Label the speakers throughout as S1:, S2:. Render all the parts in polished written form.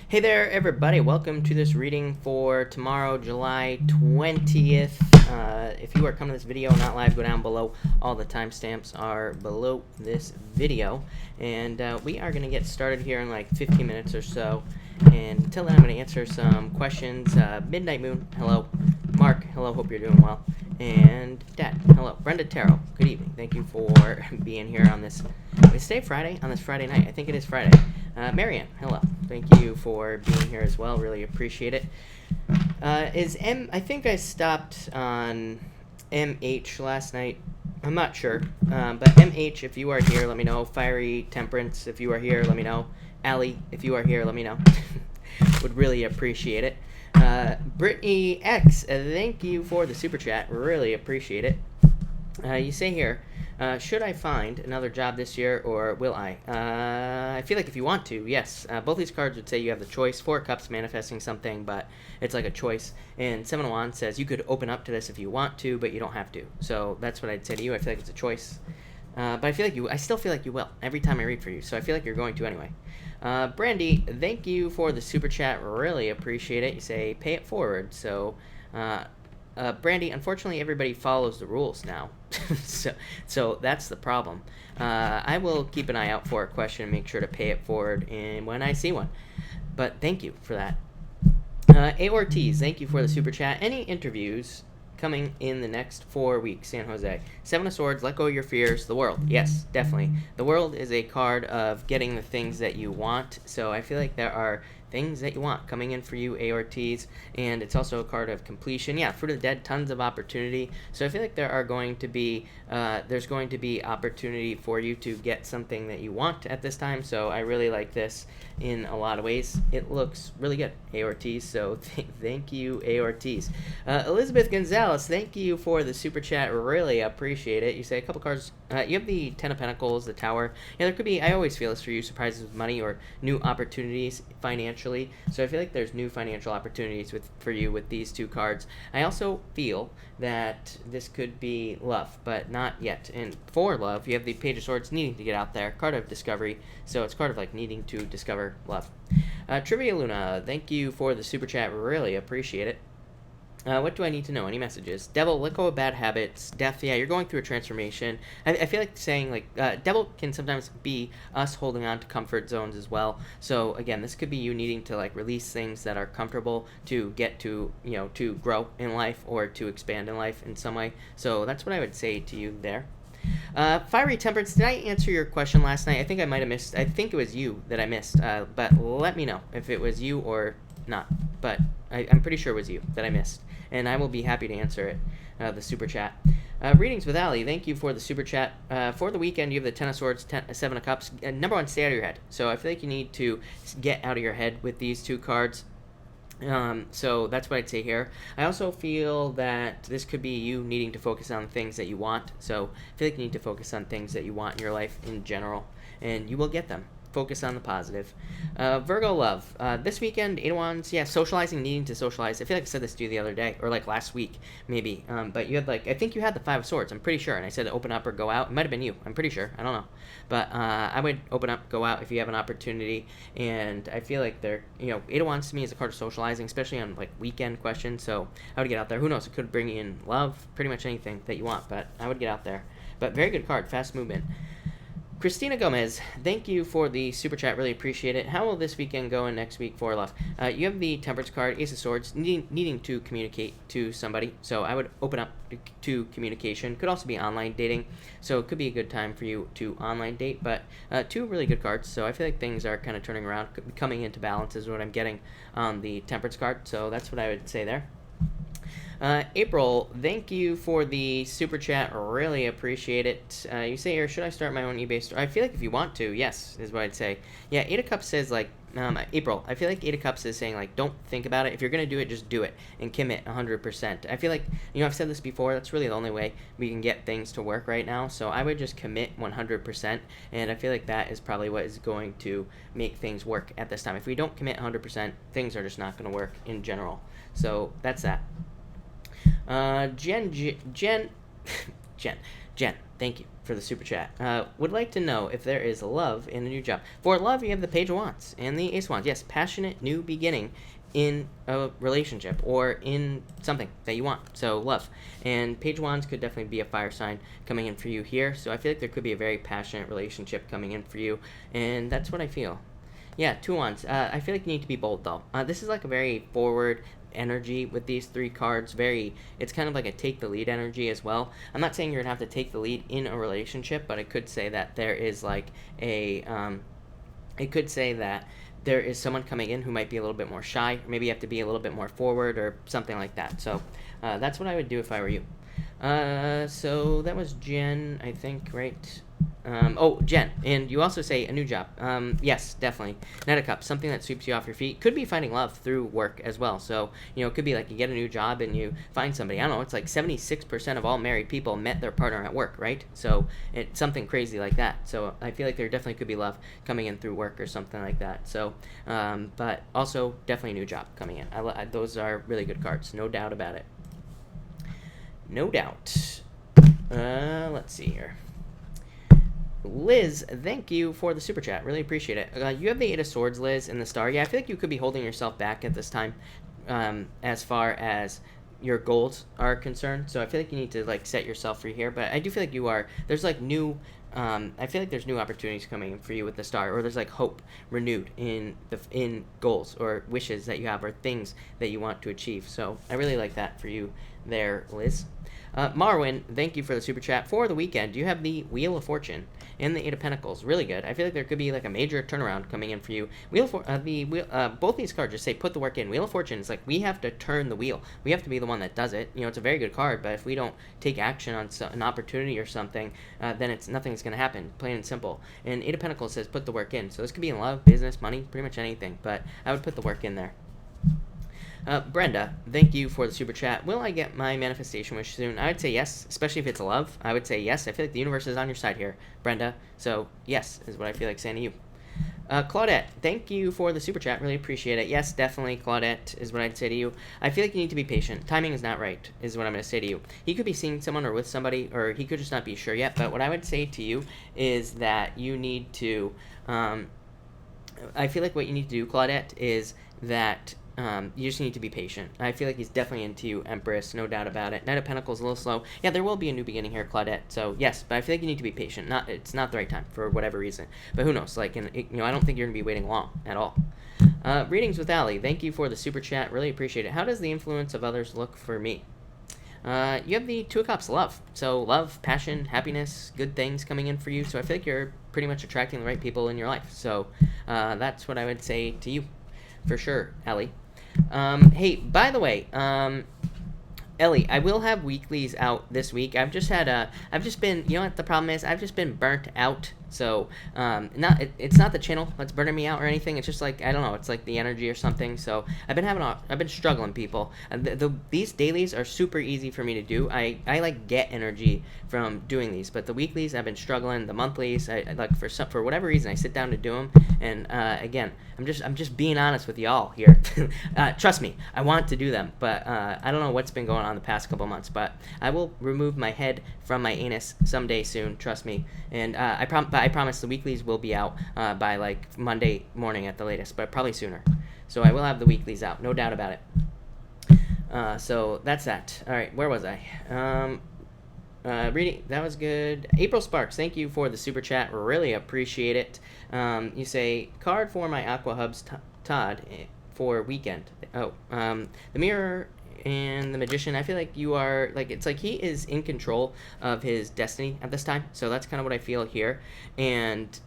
S1: Hey there, everybody. Welcome to this reading for tomorrow, July 20th. If you are coming to this video not live, go down below. All the timestamps are below this video. And we are going to get started here in like 15 minutes or so. And until then, I'm going to answer some questions. Midnight Moon, hello. Mark, hello. Hope you're doing well. And Dad, hello. Brenda Tarot, good evening. Thank you for being here on this. Is today Friday? On this Friday night. I think it is Friday. Marianne, hello. Thank you for being here as well. Really appreciate it. I think I stopped on MH last night. I'm not sure. But MH, if you are here, let me know. Fiery Temperance, if you are here, let me know. Allie, if you are here, let me know. Would really appreciate it. Brittany X, thank you for the super chat. Really appreciate it. You say here, should I find another job this year, or will I? I feel like if you want to, yes. Both these cards would say you have the choice. Four of Cups manifesting something, but it's like a choice. And Seven of Wands says you could open up to this if you want to, but you don't have to. So that's what I'd say to you. I feel like it's a choice. But I still feel like you will every time I read for you. So I feel like you're going to anyway. Brandy, thank you for the super chat. Really appreciate it. You say pay it forward. So, Brandy, unfortunately, everybody follows the rules now. so that's the problem. I will keep an eye out for a question and make sure to pay it forward when I see one. But thank you for that. A. Ortiz, thank you for the super chat. Any interviews coming in the next 4 weeks? San Jose. Seven of Swords, let go of your fears. The World, yes, definitely. The World is a card of getting the things that you want. So I feel like there are things that you want coming in for you, A. Ortiz, and it's also a card of completion. Yeah, Fruit of the Dead, tons of opportunity. So I feel like there's going to be opportunity for you to get something that you want at this time. So I really like this in a lot of ways. It looks really good, A. Ortiz. So thank you, A. Ortiz. Elizabeth Gonzalez, thank you for the super chat. Really appreciate it. You say a couple cards. You have the Ten of Pentacles, the Tower. Yeah, there could be, I always feel this for you, surprises with money or new opportunities financially. So I feel like there's new financial opportunities for you with these two cards. I also feel that this could be love, but not yet. And for love, you have the Page of Swords, needing to get out there, card of discovery. So it's card of like needing to discover love. Trivia Luna, thank you for the super chat. Really appreciate it. What do I need to know? Any messages? Devil, let go of bad habits. Death, yeah, you're going through a transformation. I feel like saying, like, Devil can sometimes be us holding on to comfort zones as well. So, again, this could be you needing to, like, release things that are comfortable to get to, to grow in life or to expand in life in some way. So that's what I would say to you there. Fiery Temperance, did I answer your question last night? I think I might have missed. I think it was you that I missed. But let me know if it was you or not. But I'm pretty sure it was you that I missed. And I will be happy to answer it, the super chat. Readings with Ali, thank you for the super chat. For the weekend, you have the Ten of Swords, Seven of Cups. Number one, stay out of your head. So I feel like you need to get out of your head with these two cards. So that's what I'd say here. I also feel that this could be you needing to focus on things that you want. So I feel like you need to focus on things that you want in your life in general, and you will get them. Focus on the positive. Virgo love. This weekend, Eight of Wands, yeah, socializing, needing to socialize. I feel like I said this to you the other day, or like last week, maybe. But you had I think you had the Five of Swords, I'm pretty sure. And I said open up or go out. It might have been you, I'm pretty sure. I don't know. But I would open up, go out if you have an opportunity. And I feel like Eight of Wands to me is a card of socializing, especially on like weekend questions. So I would get out there. Who knows? It could bring in love, pretty much anything that you want. But I would get out there. But very good card, fast movement. Christina Gomez, thank you for the super chat. Really appreciate it. How will this weekend go and next week for love? You have the Temperance card, Ace of Swords, needing to communicate to somebody. So I would open up to communication. Could also be online dating. So it could be a good time for you to online date. But two really good cards. So I feel like things are kind of turning around, coming into balance is what I'm getting on the Temperance card. So that's what I would say there. April, thank you for the super chat. Really appreciate it. You say here, should I start my own eBay store? I feel like if you want to, yes, is what I'd say. Yeah, Eight of Cups says, like, April, I feel like Eight of Cups is saying, like, don't think about it. If you're going to do it, just do it and commit 100%. I feel like, I've said this before, that's really the only way we can get things to work right now. So I would just commit 100%. And I feel like that is probably what is going to make things work at this time. If we don't commit 100%, things are just not going to work in general. So that's that. Jen, thank you for the super chat. Would like to know if there is love in a new job. For love, you have the Page of Wands and the Ace of Wands. Yes, passionate new beginning in a relationship or in something that you want. So love. And Page of Wands could definitely be a fire sign coming in for you here. So I feel like there could be a very passionate relationship coming in for you. And that's what I feel. Yeah, Two Wands. I feel like you need to be bold, though. This is like a very forward energy with these three cards. It's kind of like a take the lead energy as well. I'm not saying you're gonna have to take the lead in a relationship, but I could say that there is like it could say that there is someone coming in who might be a little bit more shy, or maybe you have to be a little bit more forward or something like that. So that's what I would do if I were you. So that was Jen, I think, right? Jen, and you also say a new job. Yes, definitely. Knight of Cups, something that sweeps you off your feet. Could be finding love through work as well. So, it could be like you get a new job and you find somebody. I don't know, it's like 76% of all married people met their partner at work, right? So, it's something crazy like that. So, I feel like there definitely could be love coming in through work or something like that. So, but also definitely a new job coming in. Those are really good cards, no doubt about it. No doubt. Let's see here. Liz, thank you for the super chat. Really appreciate it. You have the Eight of Swords, Liz, in the star. Yeah, I feel like you could be holding yourself back at this time as far as your goals are concerned. So I feel like you need to like set yourself free here. But I do feel like you are. There's like new. I feel like there's new opportunities coming in for you with the star, or there's like hope renewed in goals or wishes that you have or things that you want to achieve. So I really like that for you there, Liz. Marwin, thank you for the super chat. For the weekend, you have the Wheel of Fortune and the Eight of Pentacles. Really good. I feel like there could be like a major turnaround coming in for you. Both these cards just say put the work in. Wheel of Fortune is like we have to turn the wheel. We have to be the one that does it. It's a very good card, but if we don't take action on an opportunity or something, then nothing's going to happen. Plain and simple. And Eight of Pentacles says put the work in. So this could be in love, business, money, pretty much anything. But I would put the work in there. Brenda, thank you for the super chat. Will I get my manifestation wish soon? I would say yes, especially if it's love. I would say yes. I feel like the universe is on your side here, Brenda. So yes, is what I feel like saying to you. Claudette, thank you for the super chat. Really appreciate it. Yes, definitely, Claudette, is what I'd say to you. I feel like you need to be patient. Timing is not right, is what I'm going to say to you. He could be seeing someone or with somebody, or he could just not be sure yet. But what I would say to you is that you need to, I feel like what you need to do, Claudette, is that you just need to be patient. I feel like he's definitely into you, Empress, no doubt about it. Knight of Pentacles, a little slow. Yeah, there will be a new beginning here, Claudette. So, yes, but I feel like you need to be patient. It's not the right time for whatever reason. But who knows? Like, I don't think you're going to be waiting long at all. Readings with Allie. Thank you for the super chat. Really appreciate it. How does the influence of others look for me? You have the Two of Cups, love. So, love, passion, happiness, good things coming in for you. So, I feel like you're pretty much attracting the right people in your life. So, that's what I would say to you. For sure, Allie. Hey, by the way, Ellie, I will have weeklies out this week. I've just been, you know what the problem is? I've just been burnt out. So, it's not the channel that's burning me out or anything. It's just like, I don't know, it's like the energy or something. So, I've been struggling, people. These dailies are super easy for me to do. I like get energy from doing these, but the weeklies I've been struggling. The monthlies, I like for whatever reason I sit down to do them. And again, I'm just being honest with y'all here. Trust me, I want to do them, but I don't know what's been going on the past couple months. But I will remove my head from my anus someday soon. Trust me, and I promise the weeklies will be out by like Monday morning at the latest, but probably sooner. So I will have the weeklies out, no doubt about it. So that's that. All right, where was I? Reading, that was good. April Sparks, thank you for the super chat. Really appreciate it. You say, card for my Aqua Hubs Todd for weekend. The Mirror and the Magician. I feel like you are, like, it's like he is in control of his destiny at this time. So that's kind of what I feel here. And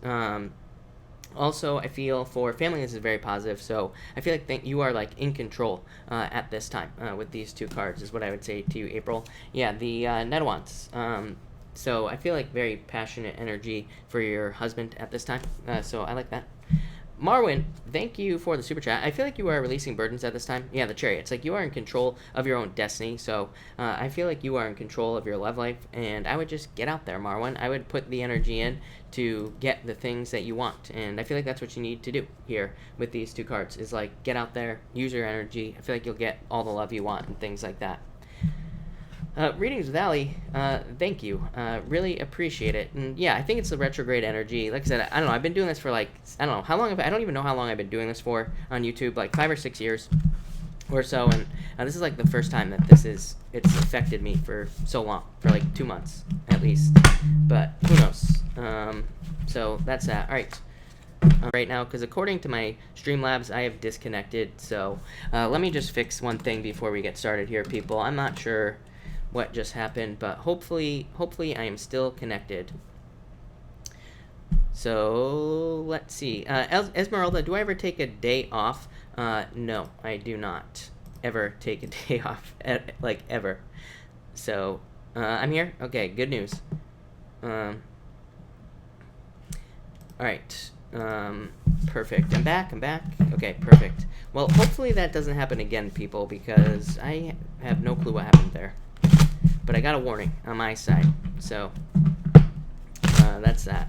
S1: also, I feel for family, this is very positive. So I feel like you are like in control at this time with these two cards is what I would say to you, April. Yeah, the Knight of Wands. So I feel like very passionate energy for your husband at this time. So I like that. Marwin, thank you for the super chat. I feel like you are releasing burdens at this time. Yeah, the Chariot. It's like you are in control of your own destiny. So I feel like you are in control of your love life. And I would just get out there, Marwin. I would put the energy in to get the things that you want. And I feel like that's what you need to do here with these two cards. Is like get out there, use your energy. I feel like you'll get all the love you want and things like that. Readings with Ali, thank you. Really appreciate it. And yeah, I think it's the retrograde energy. Like I said, I don't know. I've been doing this for like, I don't know how long. I don't even know how long I've been doing this for on YouTube, like 5 or 6 years or so. And this is like the first time that it's affected me for so long, for like 2 months at least. But who knows? So that's that. All right. Right now, because according to my Streamlabs, I have disconnected. So let me just fix one thing before we get started here, people. I'm not sure what just happened, but hopefully I am still connected. So let's see. Esmeralda, do I ever take a day off? No, I do not ever take a day off, like ever. So I'm here. Okay, good news. All right. Perfect. I'm back. Okay, perfect. Well, hopefully that doesn't happen again, people, because I have no clue what happened there. But I got a warning on my side, so that's that.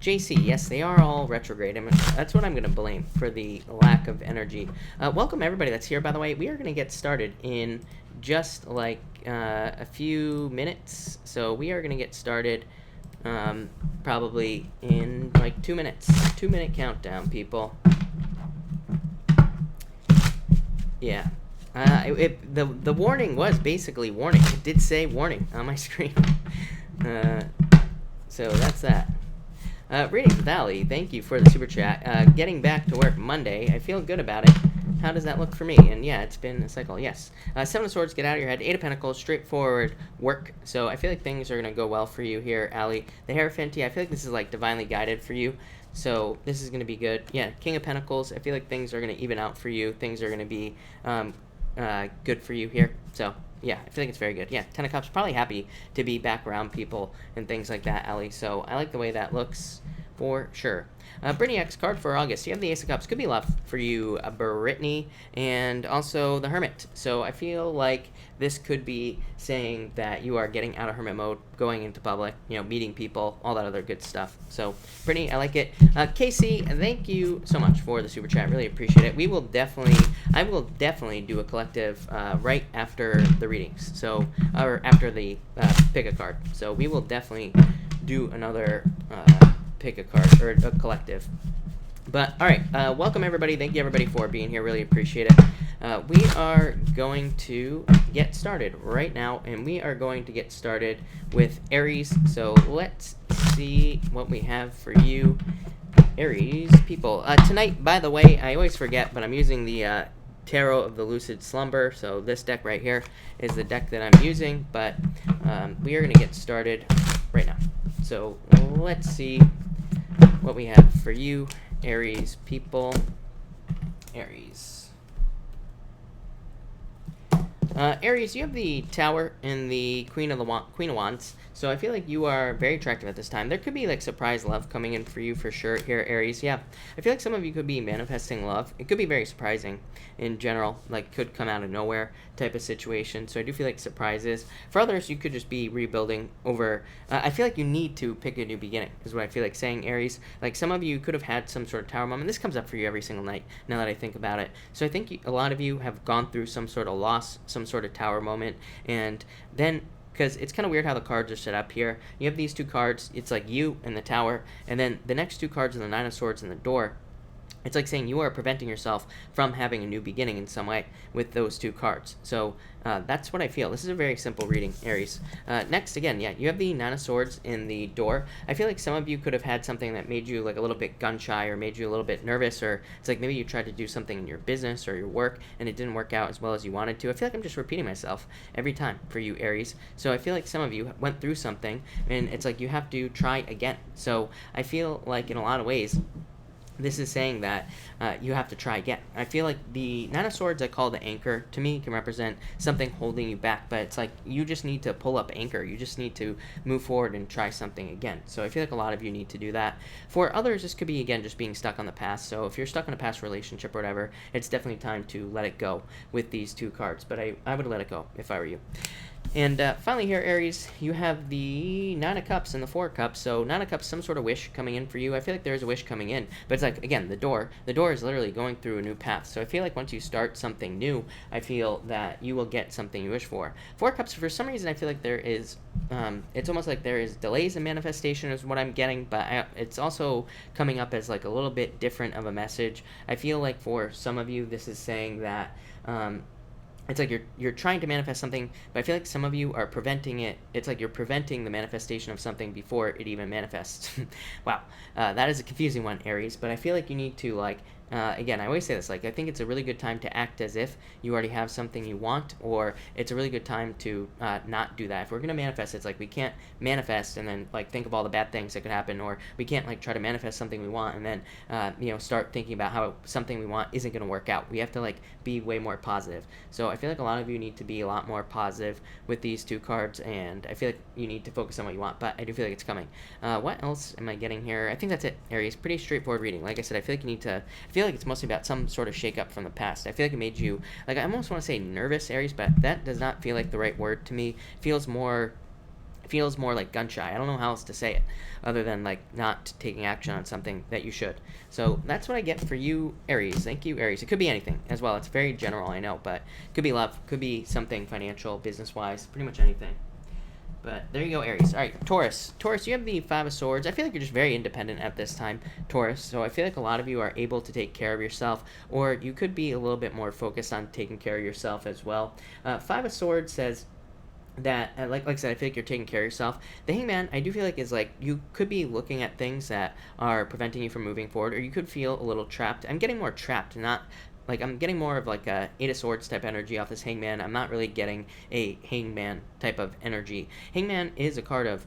S1: JC, yes, they are all retrograde. That's what I'm going to blame for the lack of energy. Welcome, everybody that's here, by the way. We are going to get started in just like a few minutes. So we are going to get started probably in like 2 minutes. 2-minute countdown, people. Yeah. The warning was basically warning. It did say warning on my screen. So that's that. Readings with Ali, thank you for the super chat. Getting back to work Monday. I feel good about it. How does that look for me? And yeah, it's been a cycle. Yes. 7 of Swords, get out of your head. 8 of Pentacles, straightforward work. So I feel like things are going to go well for you here, Ali. The Hierophant, I feel like this is like divinely guided for you. So this is going to be good. Yeah, King of Pentacles, I feel like things are going to even out for you. Things are going to be good for you here. So yeah, I feel like it's very good. Yeah, 10 of Cups, probably happy to be back around people and things like that, Ali. So I like the way that looks for sure. Brittany X, card for August. You have the Ace of Cups. Could be love for you, Brittany, and also the Hermit. So I feel like this could be saying that you are getting out of hermit mode, going into public, meeting people, all that other good stuff. So, Brittany, I like it. Casey, thank you so much for the super chat. Really appreciate it. I will definitely do a collective right after the readings. So, or after the pick a card. So we will definitely do another pick a card or a collective. But all right, welcome everybody. Thank you everybody for being here. Really appreciate it. We are going to get started right now, and we are going to get started with Aries. So let's see what we have for you, Aries people. Tonight, by the way, I always forget, but I'm using the Tarot of the Lucid Slumber. So this deck right here is the deck that I'm using, but we are going to get started right now. So let's see what we have for you, Aries people. Aries. Aries, you have the Tower and the Queen of Wands. So I feel like you are very attractive at this time. There could be like surprise love coming in for you for sure here, Aries. Yeah, I feel like some of you could be manifesting love. It could be very surprising in general, like could come out of nowhere type of situation. So I do feel like surprises. For others, you could just be rebuilding over. I feel like you need to pick a new beginning is what I feel like saying, Aries. Like some of you could have had some sort of Tower moment. This comes up for you every single night now that I think about it. So I think a lot of you have gone through some sort of loss, some sort of Tower moment, and then because it's kind of weird how the cards are set up here. You have these two cards. It's like you and the Tower, and then the next two cards are the Nine of Swords and the Door. It's like saying you are preventing yourself from having a new beginning in some way with those two cards. So that's what I feel. This is a very simple reading, Aries. Next, again, yeah, you have the Nine of Swords in the Door. I feel like some of you could have had something that made you like a little bit gun-shy or made you a little bit nervous, or it's like maybe you tried to do something in your business or your work and it didn't work out as well as you wanted to. I feel like I'm just repeating myself every time for you, Aries. So I feel like some of you went through something and it's like you have to try again. So I feel like in a lot of ways, this is saying that you have to try again. I feel like the Nine of Swords I call the anchor. To me, can represent something holding you back, but it's like you just need to pull up anchor. You just need to move forward and try something again. So I feel like a lot of you need to do that. For others, this could be, again, just being stuck on the past. So if you're stuck in a past relationship or whatever, it's definitely time to let it go with these two cards. But I would let it go if I were you. And finally here, Aries, you have the Nine of Cups and the Four of Cups. So Nine of Cups, some sort of wish coming in for you. I feel like there is a wish coming in, but it's like, again, the door is literally going through a new path. So I feel like once you start something new, I feel that you will get something you wish for. Four of Cups, for some reason, I feel like there is, it's almost like there is delays in manifestation is what I'm getting, but it's also coming up as like a little bit different of a message. I feel like for some of you, this is saying that, it's like you're trying to manifest something, but I feel like some of you are preventing it. It's like you're preventing the manifestation of something before it even manifests. Wow, that is a confusing one, Aries, but I feel like you need to, like, again, I always say this, like, I think it's a really good time to act as if you already have something you want, or it's a really good time to not do that. If we're going to manifest, it's like we can't manifest and then, like, think of all the bad things that could happen, or we can't, like, try to manifest something we want and then, start thinking about how something we want isn't going to work out. We have to, like, be way more positive. So I feel like a lot of you need to be a lot more positive with these two cards, and I feel like you need to focus on what you want, but I do feel like it's coming. What else am I getting here? I think that's it, Aries. Pretty straightforward reading. Like I said, I feel like you need to, I feel like it's mostly about some sort of shakeup from the past. I feel like it made you, like, I almost want to say nervous, Aries, but that does not feel like the right word to me. It feels more like gun shy. I don't know how else to say it other than, like, not taking action on something that you should. So that's what I get for you, Aries. Thank you, Aries. It could be anything as well. It's very general, I know, but it could be love, could be something financial, business-wise, pretty much anything. But there you go, Aries. All right, Taurus. Taurus, you have the Five of Swords. I feel like you're just very independent at this time, Taurus. So I feel like a lot of you are able to take care of yourself, or you could be a little bit more focused on taking care of yourself as well. Five of Swords says that, like I said, I feel like you're taking care of yourself. The Hangman, I do feel like, is like you could be looking at things that are preventing you from moving forward, or you could feel a little trapped. I'm getting more trapped, not like, I'm getting more of like a Eight of Swords type energy off this Hangman. I'm not really getting a Hangman type of energy. Hangman is a card of,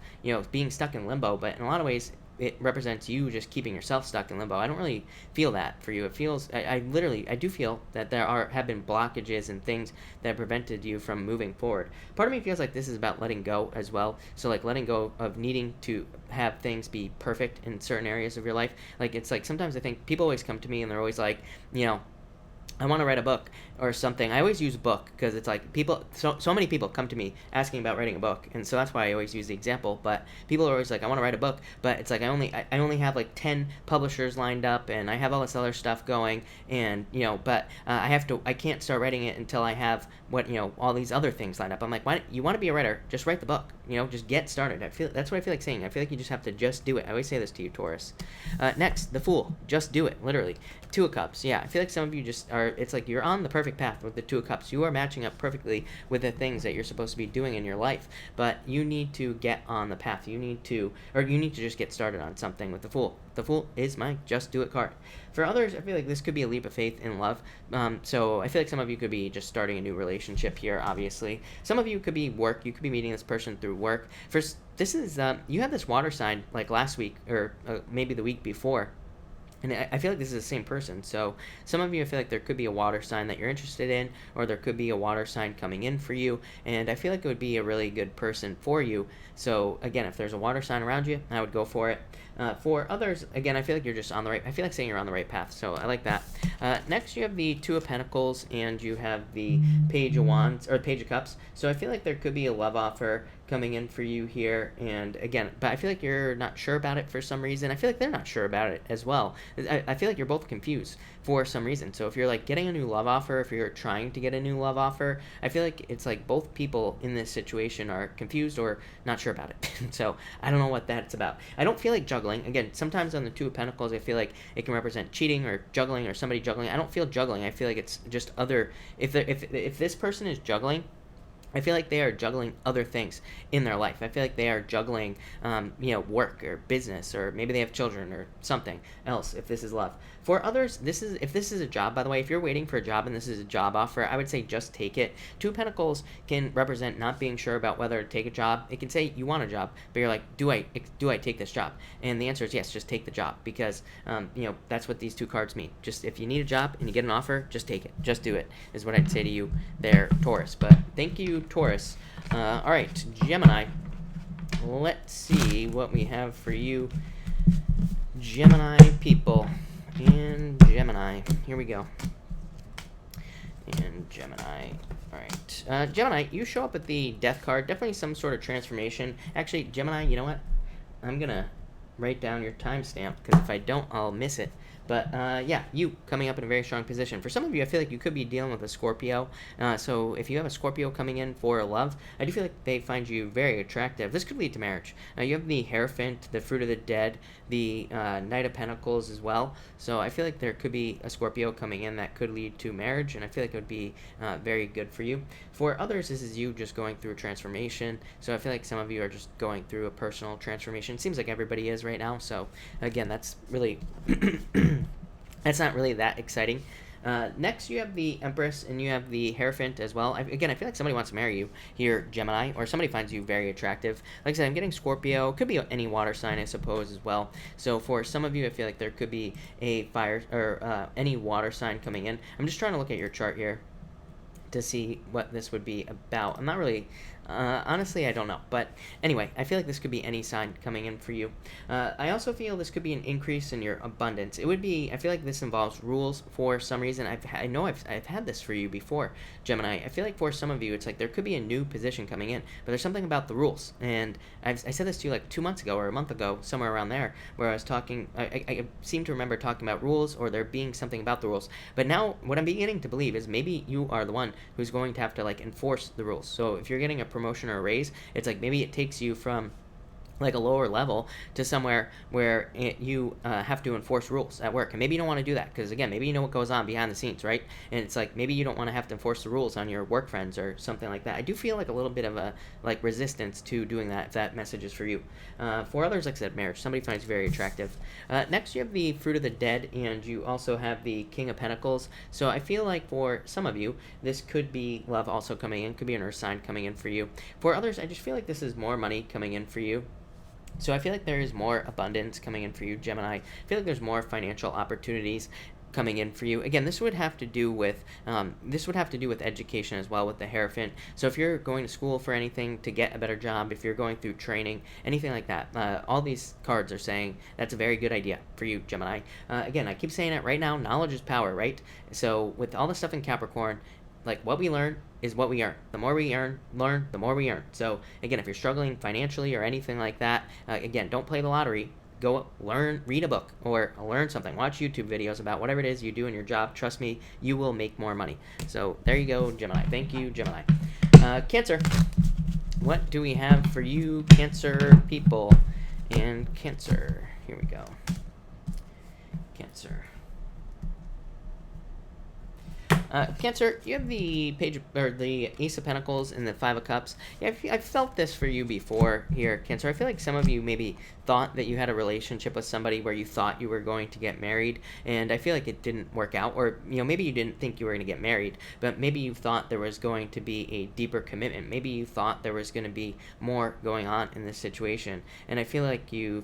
S1: being stuck in limbo, but in a lot of ways, it represents you just keeping yourself stuck in limbo. I don't really feel that for you. It feels, I do feel that there have been blockages and things that prevented you from moving forward. Part of me feels like this is about letting go as well. So, like, letting go of needing to have things be perfect in certain areas of your life. Like, it's like sometimes I think people always come to me and they're always like, I want to write a book or something. I always use book because it's like people, so many people come to me asking about writing a book, and so that's why I always use the example. But people are always like, I want to write a book, but it's like I only have like 10 publishers lined up, and I have all this other stuff going, and but I can't start writing it until I have all these other things lined up. I'm like, why? You want to be a writer? Just write the book. Just get started. That's what I feel like saying. I feel like you just have to just do it. I always say this to you, Taurus. Next, the Fool. Just do it. Literally. Two of Cups. Yeah, I feel like some of you just are, it's like you're on the perfect path with the Two of Cups. You are matching up perfectly with the things that you're supposed to be doing in your life, but you need to get on the path. You need to just get started on something with the Fool. The Fool is my just do it card. For others, I feel like this could be a leap of faith in love. So I feel like some of you could be just starting a new relationship here, obviously. Some of you could be work. You could be meeting this person through work. First, this is, you had this water sign like last week or maybe the week before. And I feel like this is the same person. So some of you, I feel like there could be a water sign that you're interested in, or there could be a water sign coming in for you. And I feel like it would be a really good person for you. So again, if there's a water sign around you, I would go for it. For others, again, I feel like you're just on the right, I feel like saying you're on the right path. So I like that. Next, you have the Two of Pentacles, and you have the Page of Wands, or Page of Cups. So I feel like there could be a love offer coming in for you here, and again, but I feel like you're not sure about it for some reason. I feel like they're not sure about it as well. I feel like you're both confused for some reason. So if you're like getting a new love offer, if you're trying to get a new love offer, I feel like it's like both people in this situation are confused or not sure about it. So I don't know what that's about. I don't feel like juggling. Again, sometimes on the Two of Pentacles, I feel like it can represent cheating or juggling or somebody juggling. I don't feel juggling. I feel like it's just other, if this person is juggling, I feel like they are juggling other things in their life. I feel like they are juggling, work or business, or maybe they have children or something else, if this is love. For others, if this is a job, by the way, if you're waiting for a job and this is a job offer, I would say just take it. Two of Pentacles can represent not being sure about whether to take a job. It can say you want a job, but you're like, do I take this job? And the answer is yes, just take the job, because, that's what these two cards mean. Just if you need a job and you get an offer, just take it. Just do it, is what I'd say to you there, Taurus. But thank you, Taurus. All right, Gemini. Let's see what we have for you, Gemini people. And Gemini, here we go. and Gemini. All right. Gemini, you show up at the death card. Definitely some sort of transformation. Actually, Gemini, you know what? I'm going to write down your timestamp, because if I don't, I'll miss it. But yeah, you coming up in a very strong position. For some of you, I feel like you could be dealing with a Scorpio. So if you have a Scorpio coming in for love, I do feel like they find you very attractive. This could lead to marriage. You have the Hierophant, the Fruit of the Dead, the Knight of Pentacles as well. So I feel like there could be a Scorpio coming in that could lead to marriage, and I feel like it would be very good for you. For others, this is you just going through a transformation. So I feel like some of you are just going through a personal transformation. It seems like everybody is right now. So again, that's really... that's not really that exciting. Next, you have the Empress, and you have the Hierophant as well. Again, I feel like somebody wants to marry you here, Gemini, or somebody finds you very attractive. Like I said, I'm getting Scorpio. Could be any water sign, I suppose, as well. So for some of you, I feel like there could be a fire or any water sign coming in. I'm just trying to look at your chart here to see what this would be about. I'm not really... honestly, I don't know. But anyway, I feel like this could be any sign coming in for you. I also feel this could be an increase in your abundance. It would be, I feel like this involves rules for some reason. I know I've had this for you before, Gemini. I feel like for some of you, it's like there could be a new position coming in, but there's something about the rules. And I said this to you like 2 months ago or a month ago, somewhere around there, where I was talking, I seem to remember talking about rules or there being something about the rules. But now what I'm beginning to believe is maybe you are the one who's going to have to like enforce the rules. So if you're getting a promotion or a raise, it's like maybe it takes you from like a lower level to somewhere where you have to enforce rules at work. And maybe you don't want to do that because, again, maybe you know what goes on behind the scenes, right? And it's like maybe you don't want to have to enforce the rules on your work friends or something like that. I do feel like a little bit of a like resistance to doing that if that message is for you. For others, like I said, marriage. Somebody finds you very attractive. Next, you have the Fruit of the Dead, and you also have the King of Pentacles. So I feel like for some of you, this could be love also coming in. Could be an earth sign coming in for you. For others, I just feel like this is more money coming in for you. So I feel like there is more abundance coming in for you, Gemini. I feel like there's more financial opportunities coming in for you. Again, this would have to do with education as well with the Hierophant. So if you're going to school for anything to get a better job, if you're going through training, anything like that, all these cards are saying that's a very good idea for you, Gemini. Again, I keep saying it right now, knowledge is power, right? So with all the stuff in Capricorn, like what we learn is what we earn. The more we learn, the more we earn. So again, if you're struggling financially or anything like that, again, don't play the lottery. Go learn, read a book, or learn something. Watch YouTube videos about whatever it is you do in your job. Trust me, you will make more money. So there you go, Gemini. Thank you, Gemini. Cancer. What do we have for you, Cancer people? And Cancer. Here we go. Cancer. Cancer, you have the page or the Ace of Pentacles and the Five of Cups. Yeah, I've felt this for you before here, Cancer. I feel like some of you maybe thought that you had a relationship with somebody where you thought you were going to get married, and I feel like it didn't work out. Or maybe you didn't think you were going to get married, but maybe you thought there was going to be a deeper commitment. Maybe you thought there was going to be more going on in this situation, and I feel like you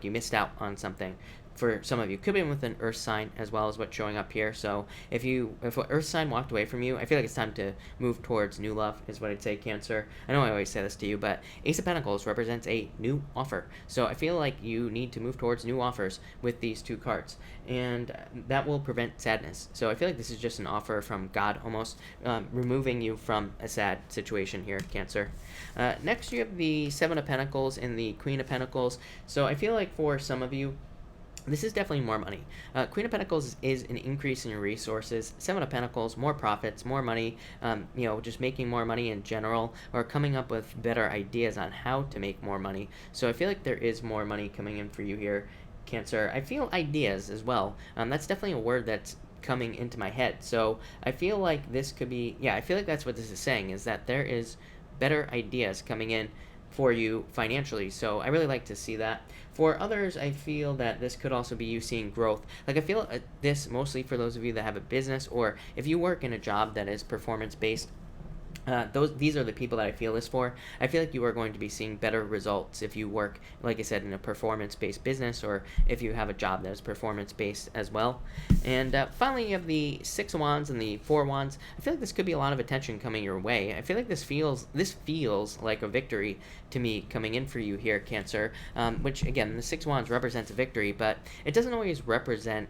S1: missed out on something. For some of you, could be with an earth sign as well as what's showing up here. So if an earth sign walked away from you, I feel like it's time to move towards new love is what I'd say, Cancer. I know I always say this to you, but Ace of Pentacles represents a new offer. So I feel like you need to move towards new offers with these two cards, and that will prevent sadness. So I feel like this is just an offer from God almost, removing you from a sad situation here, Cancer. Next, you have the Seven of Pentacles and the Queen of Pentacles. So I feel like for some of you, this is definitely more money. Queen of Pentacles is an increase in your resources. Seven of Pentacles, more profits, more money, just making more money in general, or coming up with better ideas on how to make more money. So I feel like there is more money coming in for you here, Cancer. I feel ideas as well. That's definitely a word that's coming into my head. So I feel like this could be, I feel like that's what this is saying, is that there is better ideas coming in for you financially. So I really like to see that. For others, I feel that this could also be you seeing growth. Like I feel this mostly for those of you that have a business, or if you work in a job that is performance based. These are the people that I feel this for. I feel like you are going to be seeing better results if you work, like I said, in a performance-based business, or if you have a job that is performance-based as well. And finally, you have the Six of Wands and the Four of Wands. I feel like this could be a lot of attention coming your way. I feel like this feels like a victory to me coming in for you here, Cancer. Which again, the Six of Wands represents a victory, but it doesn't always represent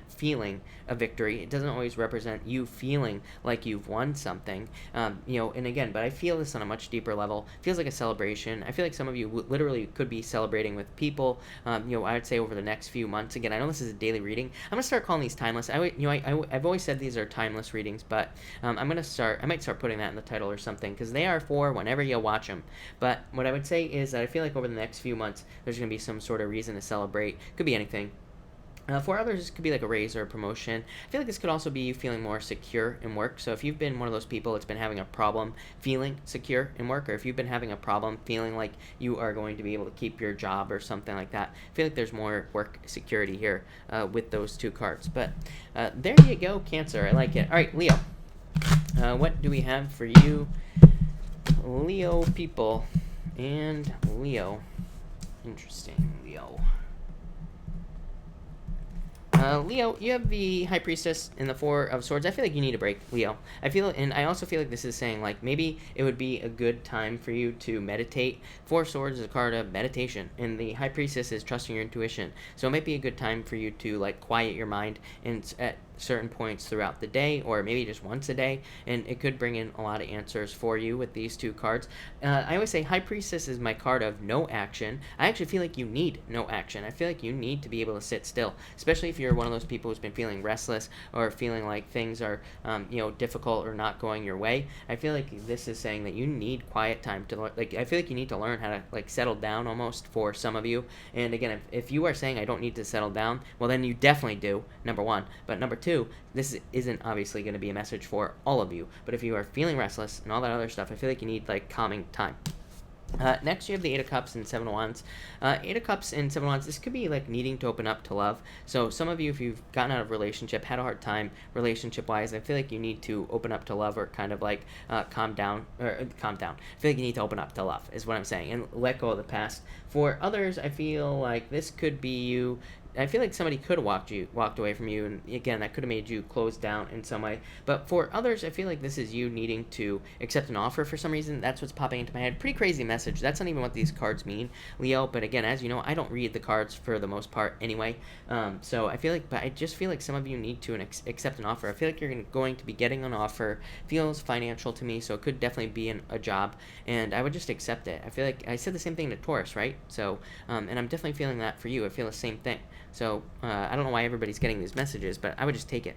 S1: feeling a victory. It doesn't always represent you feeling like you've won something. And again, but I feel this on a much deeper level. It feels like a celebration. I feel like some of you literally could be celebrating with people. I would say over the next few months. Again, I know this is a daily reading. I'm gonna start calling these timeless. I've always said these are timeless readings, but I might start putting that in the title or something, because they are for whenever you watch them. But what I would say is that I feel like over the next few months, there's gonna be some sort of reason to celebrate. Could be anything. For others, this could be like a raise or a promotion. I feel like this could also be you feeling more secure in work. So if you've been one of those people that's been having a problem feeling secure in work, or if you've been having a problem feeling like you are going to be able to keep your job or something like that, I feel like there's more work security here with those two cards. But there you go, Cancer. I like it. All right, Leo. What do we have for you, Leo people? And Leo. Interesting, Leo. Leo, you have the High Priestess in the Four of Swords. I feel like you need a break, Leo. I also feel like this is saying, like, maybe it would be a good time for you to meditate. Four of Swords is a card of meditation, and the High Priestess is trusting your intuition. So it might be a good time for you to, like, quiet your mind at certain points throughout the day, or maybe just once a day, and it could bring in a lot of answers for you with these two cards. I always say High Priestess is my card of no action. I actually feel like you need no action. I feel like you need to be able to sit still, especially if you're one of those people who's been feeling restless or feeling like things are difficult or not going your way. I feel like this is saying that you need quiet time to, like, I feel like you need to learn how to, like, settle down almost for some of you. And again, if you are saying I don't need to settle down, well, then you definitely do, number one. But number two, this isn't obviously going to be a message for all of you, but if you are feeling restless and all that other stuff, I feel like you need, like, calming time. Next, you have the Eight of Cups and Seven of Wands. Eight of Cups and Seven of Wands, this could be like needing to open up to love. So some of you, if you've gotten out of a relationship, had a hard time relationship-wise, I feel like you need to open up to love, or kind of like calm down. I feel like you need to open up to love, is what I'm saying, and let go of the past. For others, I feel like this could be you. I feel like somebody could have walked away from you, and again, that could have made you close down in some way. But for others, I feel like this is you needing to accept an offer for some reason. That's what's popping into my head. Pretty crazy message. That's not even what these cards mean, Leo. But again, as you know, I don't read the cards for the most part anyway. So I just feel like some of you need to accept an offer. I feel like you're going to be getting an offer. Feels financial to me, so it could definitely be a job, and I would just accept it. I feel like I said the same thing to Taurus, right? So, and I'm definitely feeling that for you. I feel the same thing. So I don't know why everybody's getting these messages, but I would just take it.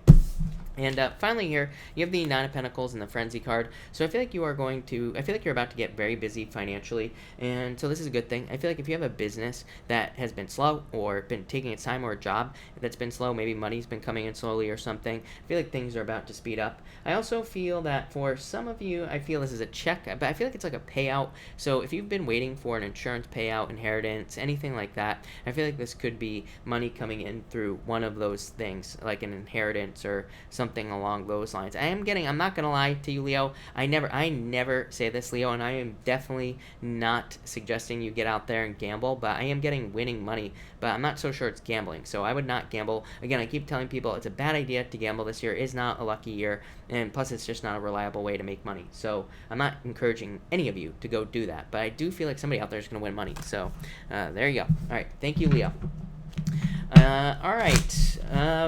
S1: And finally here, you have the Nine of Pentacles and the Frenzy card. So I feel like you're about to get very busy financially, and so this is a good thing. I feel like if you have a business that has been slow, or been taking its time, or a job that's been slow, maybe money's been coming in slowly or something, I feel like things are about to speed up. I also feel that for some of you, I feel this is a check, but I feel like it's like a payout. So if you've been waiting for an insurance payout, inheritance, anything like that, I feel like this could be money coming in through one of those things, like an inheritance or something along those lines. I'm not gonna lie to you, Leo. I never say this, Leo, and I am definitely not suggesting you get out there and gamble, but I am getting winning money, but I'm not so sure it's gambling, so I would not gamble. Again, I keep telling people it's a bad idea to gamble. This year is not a lucky year, and plus it's just not a reliable way to make money. So I'm not encouraging any of you to go do that, but I do feel like somebody out there is gonna win money. So there you go. All right, thank you, Leo. All right,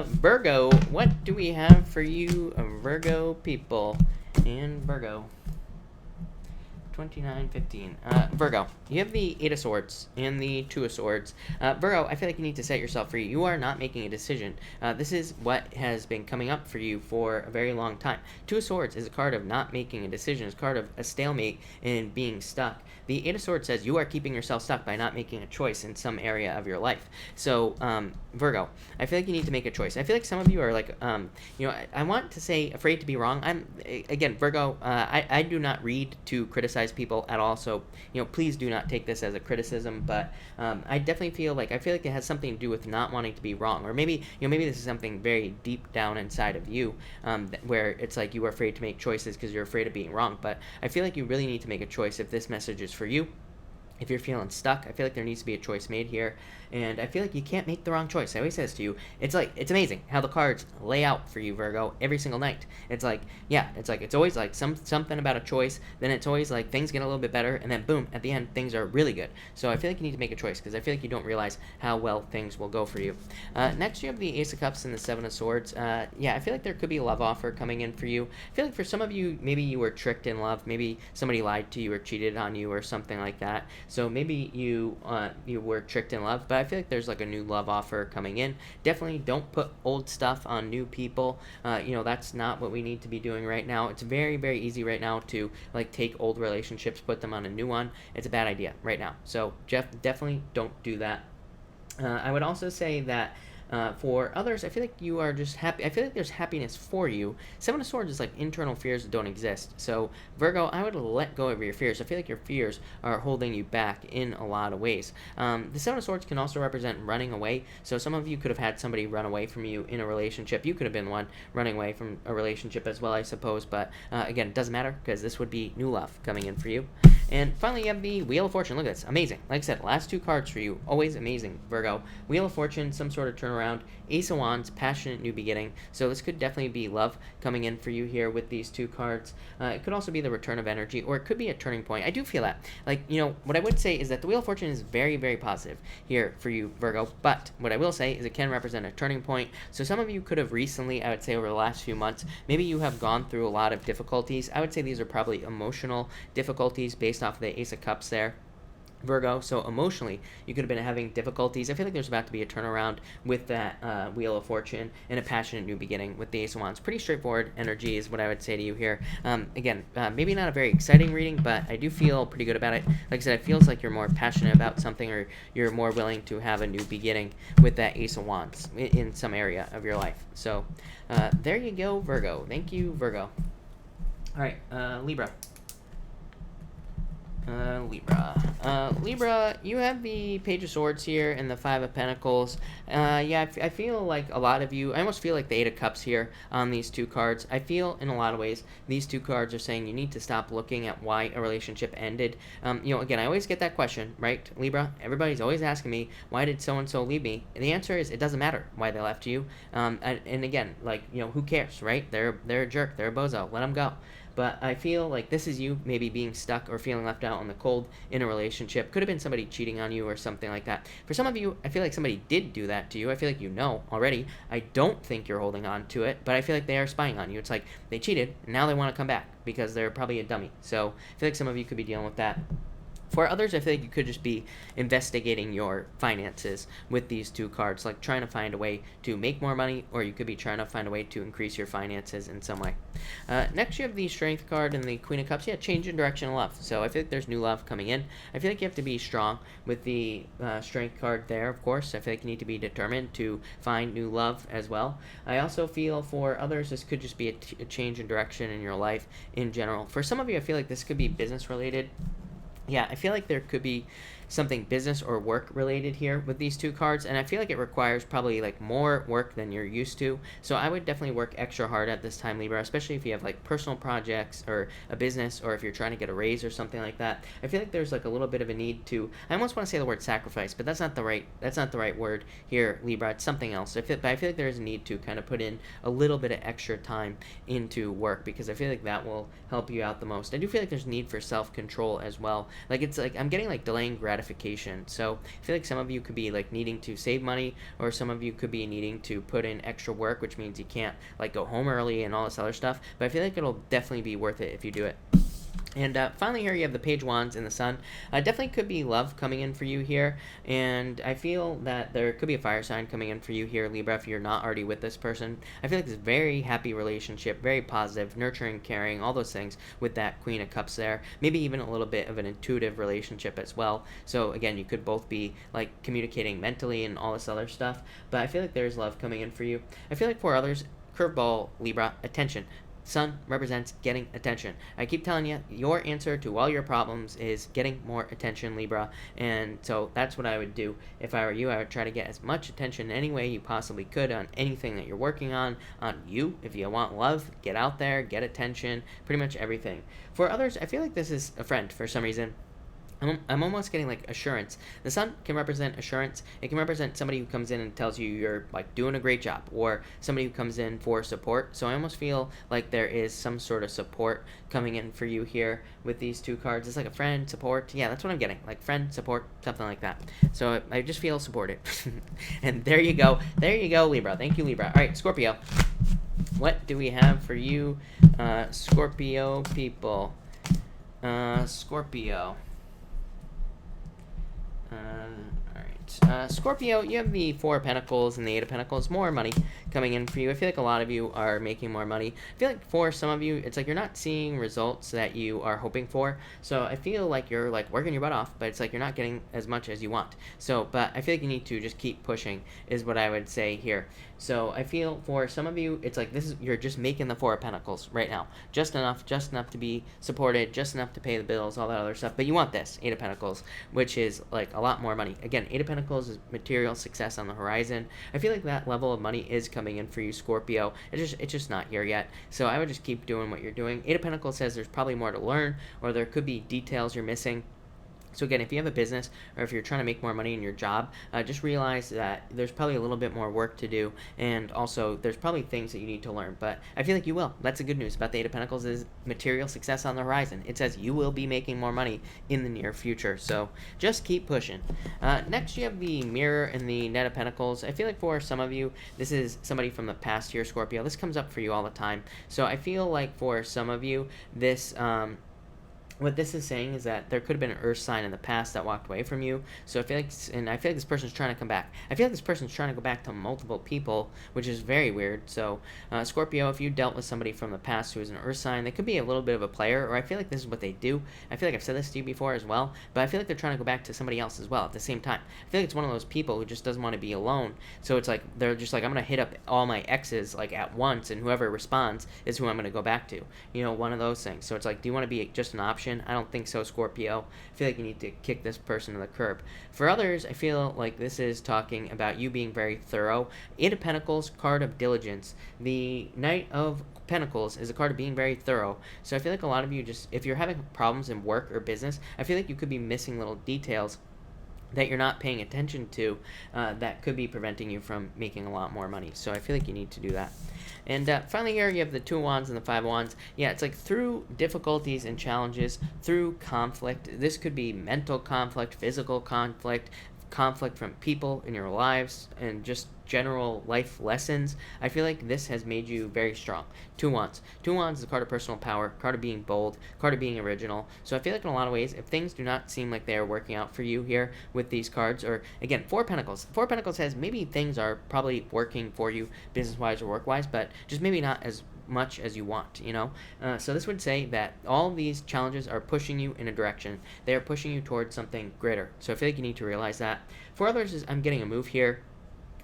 S1: Virgo, what do we have for you, Virgo people? And Virgo, 2915. Virgo, you have the Eight of Swords and the Two of Swords. Virgo, I feel like you need to set yourself free. You are not making a decision. This is what has been coming up for you for a very long time. Two of Swords is a card of not making a decision. It's a card of a stalemate and being stuck. The Eight of Swords says you are keeping yourself stuck by not making a choice in some area of your life. So, Virgo, I feel like you need to make a choice. I feel like some of you are like, I want to say afraid to be wrong. Again, Virgo, I do not read to criticize criticize people at all, so please do not take this as a criticism. But I definitely feel like it has something to do with not wanting to be wrong, or maybe maybe this is something very deep down inside of you, where it's like you are afraid to make choices because you're afraid of being wrong. But I feel like you really need to make a choice if this message is for you. If you're feeling stuck, I feel like there needs to be a choice made here. And I feel like you can't make the wrong choice. I always say this to you. It's amazing how the cards lay out for you, Virgo, every single night. It's like, yeah, it's always like something about a choice. Then it's always like things get a little bit better. And then boom, at the end, things are really good. So I feel like you need to make a choice because I feel like you don't realize how well things will go for you. Next, you have the Ace of Cups and the Seven of Swords. Yeah, I feel like there could be a love offer coming in for you. I feel like for some of you, maybe you were tricked in love. Maybe somebody lied to you or cheated on you or something like that. So maybe you were tricked in love, but I feel like there's like a new love offer coming in. Definitely don't put old stuff on new people. That's not what we need to be doing right now. It's very, very easy right now to like take old relationships, put them on a new one. It's a bad idea right now. So definitely don't do that. I would also say that for others, I feel like you are just happy. I feel like there's happiness for you. Seven of Swords is like internal fears that don't exist. So Virgo, I would let go of your fears. I feel like your fears are holding you back in a lot of ways. The Seven of Swords can also represent running away. So some of you could have had somebody run away from you in a relationship. You could have been one running away from a relationship as well, I suppose. But again, it doesn't matter because this would be new love coming in for you. And finally, you have the Wheel of Fortune. Look at this. Amazing. Like I said, last two cards for you. Always amazing, Virgo. Wheel of Fortune, some sort of turnaround. Ace of Wands, passionate new beginning. So this could definitely be love coming in for you here with these two cards. It could also be the return of energy, or it could be a turning point. I do feel that. Like, what I would say is that the Wheel of Fortune is very, very positive here for you, Virgo. But what I will say is it can represent a turning point. So some of you could have recently, I would say over the last few months, maybe you have gone through a lot of difficulties. I would say these are probably emotional difficulties based off of the Ace of Cups there, Virgo. So emotionally, you could have been having difficulties. I feel like there's about to be a turnaround with that Wheel of Fortune and a passionate new beginning with the Ace of Wands. Pretty straightforward energy is what I would say to you here. Again, maybe not a very exciting reading, but I do feel pretty good about it. Like I said, it feels like you're more passionate about something, or you're more willing to have a new beginning with that Ace of Wands in some area of your life. So there you go, Virgo. Thank you, Virgo. All right, Libra. Libra, you have the Page of Swords here and the Five of Pentacles. Yeah, I feel like a lot of you, I almost feel like the Eight of Cups here on these two cards. I feel in a lot of ways these two cards are saying you need to stop looking at why a relationship ended. Again, I always get that question, right, Libra? Everybody's always asking me, why did so-and-so leave me? And the answer is, it doesn't matter why they left you. And again, like, who cares, right? They're a jerk, they're a bozo, let them go. But I feel like this is you maybe being stuck or feeling left out in the cold in a relationship. Could have been somebody cheating on you or something like that. For some of you, I feel like somebody did do that to you. I feel like you know already. I don't think you're holding on to it, but I feel like they are spying on you. It's like they cheated, and now they want to come back because they're probably a dummy. So I feel like some of you could be dealing with that. For others, I feel like you could just be investigating your finances with these two cards, like trying to find a way to make more money, or you could be trying to find a way to increase your finances in some way. Next, you have the Strength card and the Queen of Cups. Yeah, change in direction of love. So I feel like there's new love coming in. I feel like you have to be strong with the Strength card there, of course. I feel like you need to be determined to find new love as well. I also feel for others, this could just be a change in direction in your life in general. For some of you, I feel like this could be business related. Yeah, I feel like there could be something business or work related here with these two cards, and I feel like it requires probably like more work than you're used to. So I would definitely work extra hard at this time, Libra, especially if you have like personal projects or a business, or if you're trying to get a raise or something like that. I feel like there's like a little bit of a need to, I almost want to say the word sacrifice, but that's not the right word here, Libra. It's something else. But I feel like there's a need to kind of put in a little bit of extra time into work, because I feel like that will help you out the most. I do feel like there's need for self-control as well. Like it's like I'm getting like delaying gratification. So I feel like some of you could be like needing to save money, or some of you could be needing to put in extra work, which means you can't like go home early and all this other stuff. But I feel like it'll definitely be worth it if you do it. And finally here you have the Page of Wands and the Sun. Definitely could be love coming in for you here. And I feel that there could be a fire sign coming in for you here, Libra, if you're not already with this person. I feel like this very happy relationship, very positive, nurturing, caring, all those things with that Queen of Cups there. Maybe even a little bit of an intuitive relationship as well. So again, you could both be like communicating mentally and all this other stuff. But I feel like there's love coming in for you. I feel like for others, curveball, Libra, attention. Sun represents getting attention. I keep telling you, your answer to all your problems is getting more attention, Libra. And so that's what I would do if I were you. I would try to get as much attention any way you possibly could on anything that you're working on you. If you want love, get out there, get attention, pretty much everything. For others, I feel like this is a friend for some reason. I'm almost getting like assurance. The sun can represent assurance. It can represent somebody who comes in and tells you you're like doing a great job, or somebody who comes in for support. So I almost feel like there is some sort of support coming in for you here with these two cards. It's like a friend, support. Yeah, that's what I'm getting. Like friend, support, something like that. So I just feel supported. And there you go. There you go, Libra. Thank you, Libra. All right, Scorpio. What do we have for you, Scorpio people? Scorpio. Alright. Scorpio, you have the Four of Pentacles and the Eight of Pentacles. More money coming in for you. I feel like a lot of you are making more money. I feel like for some of you, it's like you're not seeing results that you are hoping for. So I feel like you're like working your butt off, but it's like you're not getting as much as you want. So, but I feel like you need to just keep pushing is what I would say here. So I feel for some of you, it's like you're just making the Four of Pentacles right now. Just enough to be supported, just enough to pay the bills, all that other stuff. But you want this, Eight of Pentacles, which is like a lot more money. Again, Eight of Pentacles is material success on the horizon. I feel like that level of money is coming in for you, Scorpio. It's just not here yet. So I would just keep doing what you're doing. Eight of Pentacles says there's probably more to learn, or there could be details you're missing. So again, if you have a business or if you're trying to make more money in your job, just realize that there's probably a little bit more work to do, and also there's probably things that you need to learn. But I feel like you will. That's the good news about the Eight of Pentacles is material success on the horizon. It says you will be making more money in the near future. So just keep pushing. Next, you have the Mirror and the Knight of Pentacles. I feel like for some of you, this is somebody from the past year, Scorpio. This comes up for you all the time. So I feel like for some of you, this... what this is saying is that there could have been an earth sign in the past that walked away from you. So I feel like this person's trying to come back. I feel like this person's trying to go back to multiple people, which is very weird. So Scorpio, if you dealt with somebody from the past who is an earth sign, they could be a little bit of a player, or I feel like this is what they do. I feel like I've said this to you before as well, but I feel like they're trying to go back to somebody else as well at the same time. I feel like it's one of those people who just doesn't want to be alone. So it's like they're just like, I'm going to hit up all my exes like at once, and whoever responds is who I'm going to go back to. You know, one of those things. So it's like, do you want to be just an option? I don't think so, Scorpio. I feel like you need to kick this person to the curb. For others, I feel like this is talking about you being very thorough. Eight of Pentacles, card of diligence. The Knight of Pentacles is a card of being very thorough. So I feel like a lot of you just, if you're having problems in work or business, I feel like you could be missing little details that you're not paying attention to that could be preventing you from making a lot more money. So I feel like you need to do that. And finally here you have the Two of Wands and the Five of Wands. Yeah, it's like through difficulties and challenges, through conflict. This could be mental conflict, physical conflict, conflict from people in your lives, and just general life lessons. I feel like this has made you very strong. Two Wands. Two Wands is a card of personal power, card of being bold, card of being original. So I feel like in a lot of ways, if things do not seem like they are working out for you here with these cards, or again, Four Pentacles. Four Pentacles says maybe things are probably working for you business-wise or work-wise, but just maybe not as much as you want, you know? So this would say that all these challenges are pushing you in a direction. They are pushing you towards something greater. So I feel like you need to realize that. For others, I'm getting a move here.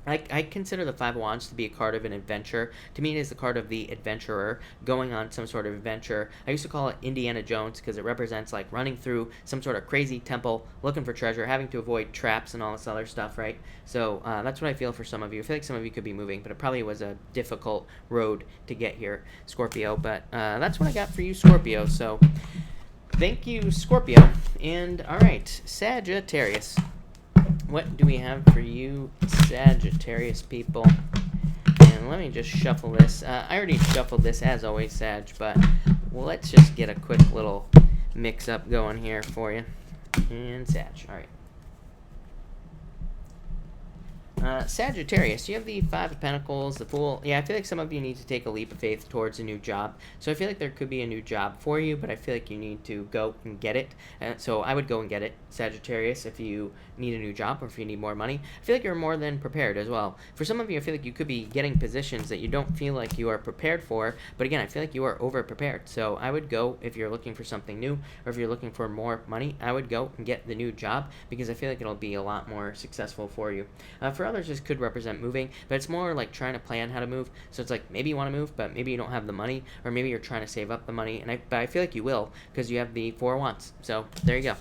S1: I consider the Five of Wands to be a card of an adventure. To me, it is the card of the adventurer going on some sort of adventure. I used to call it Indiana Jones because it represents like running through some sort of crazy temple, looking for treasure, having to avoid traps and all this other stuff, right? So that's what I feel for some of you. I feel like some of you could be moving, but it probably was a difficult road to get here, Scorpio. But that's what I got for you, Scorpio. So thank you, Scorpio. And all right, Sagittarius. What do we have for you, Sagittarius people? And let me just shuffle this. I already shuffled this, as always, Sag, but let's just get a quick little mix-up going here for you. And Sag, all right. Sagittarius, you have the Five of Pentacles, the Fool. Yeah, I feel like some of you need to take a leap of faith towards a new job. So I feel like there could be a new job for you, but I feel like you need to go and get it. So I would go and get it, Sagittarius, if you need a new job or if you need more money. I feel like you're more than prepared as well. For some of you, I feel like you could be getting positions that you don't feel like you are prepared for, but again, I feel like you are over-prepared. So I would go, if you're looking for something new or if you're looking for more money, I would go and get the new job because I feel like it'll be a lot more successful for you. For others, this could represent moving, but it's more like trying to plan how to move. So it's like maybe you want to move, but maybe you don't have the money, or maybe you're trying to save up the money. But I feel like you will, because you have the Four of Wands. So there you go.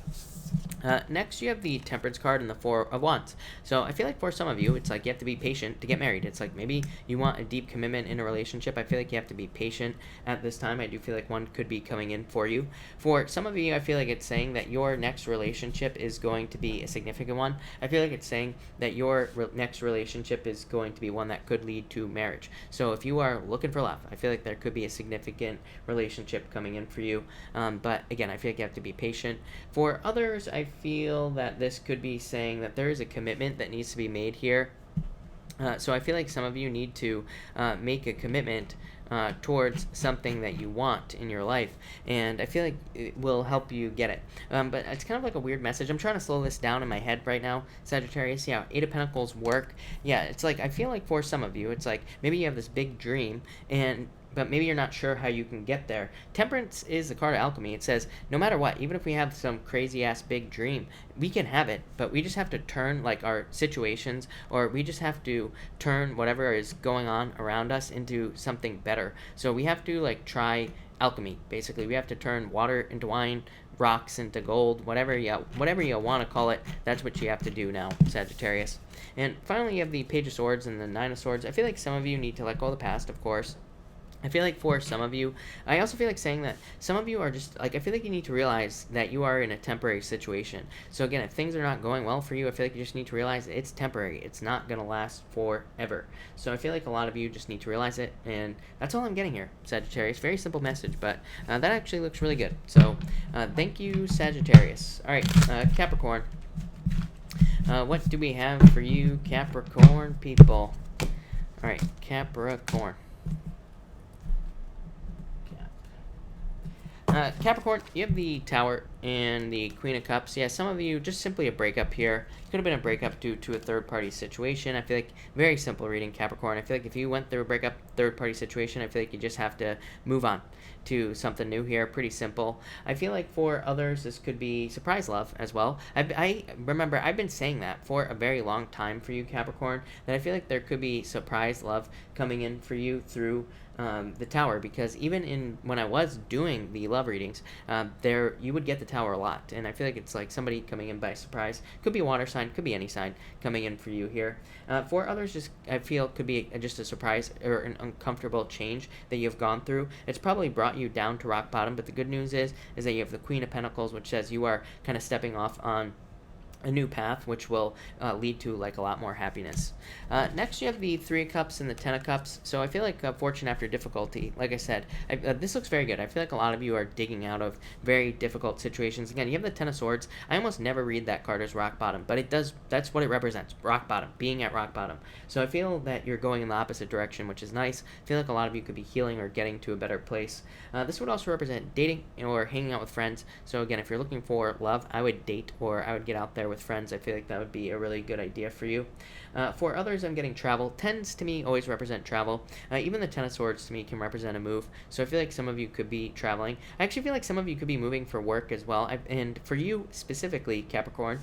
S1: Next, you have the Temperance card and the Four of Wands. So I feel like for some of you, it's like you have to be patient to get married. It's like maybe you want a deep commitment in a relationship. I feel like you have to be patient at this time. I do feel like one could be coming in for you. For some of you, I feel like it's saying that your next relationship is going to be a significant one. I feel like it's saying that your next relationship is going to be one that could lead to marriage. So if you are looking for love, I feel like there could be a significant relationship coming in for you. But again, I feel like you have to be patient. For others, I feel that this could be saying that there is a commitment that needs to be made here. So I feel like some of you need to make a commitment towards something that you want in your life, and I feel like it will help you get it. But it's kind of like a weird message. I'm trying to slow this down in my head right now, Sagittarius. Yeah, Eight of Pentacles work. Yeah, it's like I feel like for some of you, it's like maybe you have this big dream, but maybe you're not sure how you can get there. Temperance is the card of alchemy. It says, no matter what, even if we have some crazy-ass big dream, we can have it, but we just have to turn, like, our situations, or we just have to turn whatever is going on around us into something better. So we have to, like, try alchemy, basically. We have to turn water into wine, rocks into gold, whatever you want to call it. That's what you have to do now, Sagittarius. And finally, you have the Page of Swords and the Nine of Swords. I feel like some of you need to let go of the past, of course. I feel like for some of you, I also feel like saying that some of you are just, like, I feel like you need to realize that you are in a temporary situation. So again, if things are not going well for you, I feel like you just need to realize that it's temporary. It's not going to last forever. So I feel like a lot of you just need to realize it, and that's all I'm getting here, Sagittarius. Very simple message, but that actually looks really good. So thank you, Sagittarius. All right, Capricorn. What do we have for you, Capricorn people? All right, Capricorn. Capricorn, you have the Tower and the Queen of Cups. Yeah, some of you, just simply a breakup here. Could have been a breakup due to a third-party situation. I feel like very simple reading, Capricorn. I feel like if you went through a breakup, third-party situation, I feel like you just have to move on to something new here. Pretty simple. I feel like for others, this could be surprise love as well. I remember I've been saying that for a very long time for you, Capricorn, that I feel like there could be surprise love coming in for you through the Tower, because even when I was doing the love readings, there you would get the Tower a lot, and I feel like it's like somebody coming in by surprise. Could be a water sign, could be any sign coming in for you here. For others, just I feel could be just a surprise or an uncomfortable change that you've gone through. It's probably brought you down to rock bottom, but the good news is that you have the Queen of Pentacles, which says you are kind of stepping off on a new path, which will lead to like a lot more happiness. Next, you have the Three of Cups and the Ten of Cups. So I feel like fortune after difficulty. Like I said, this looks very good. I feel like a lot of you are digging out of very difficult situations. Again, you have the Ten of Swords. I almost never read that card as rock bottom, but it does. That's what it represents: rock bottom, being at rock bottom. So I feel that you're going in the opposite direction, which is nice. I feel like a lot of you could be healing or getting to a better place. This would also represent dating or hanging out with friends. So again, if you're looking for love, I would date or I would get out there with friends. I feel like that would be a really good idea for you. For others, I'm getting travel. Tens to me always represent travel. Even the Ten of Swords to me can represent a move. So I feel like some of you could be traveling. I actually feel like some of you could be moving for work as well. And for you specifically, Capricorn,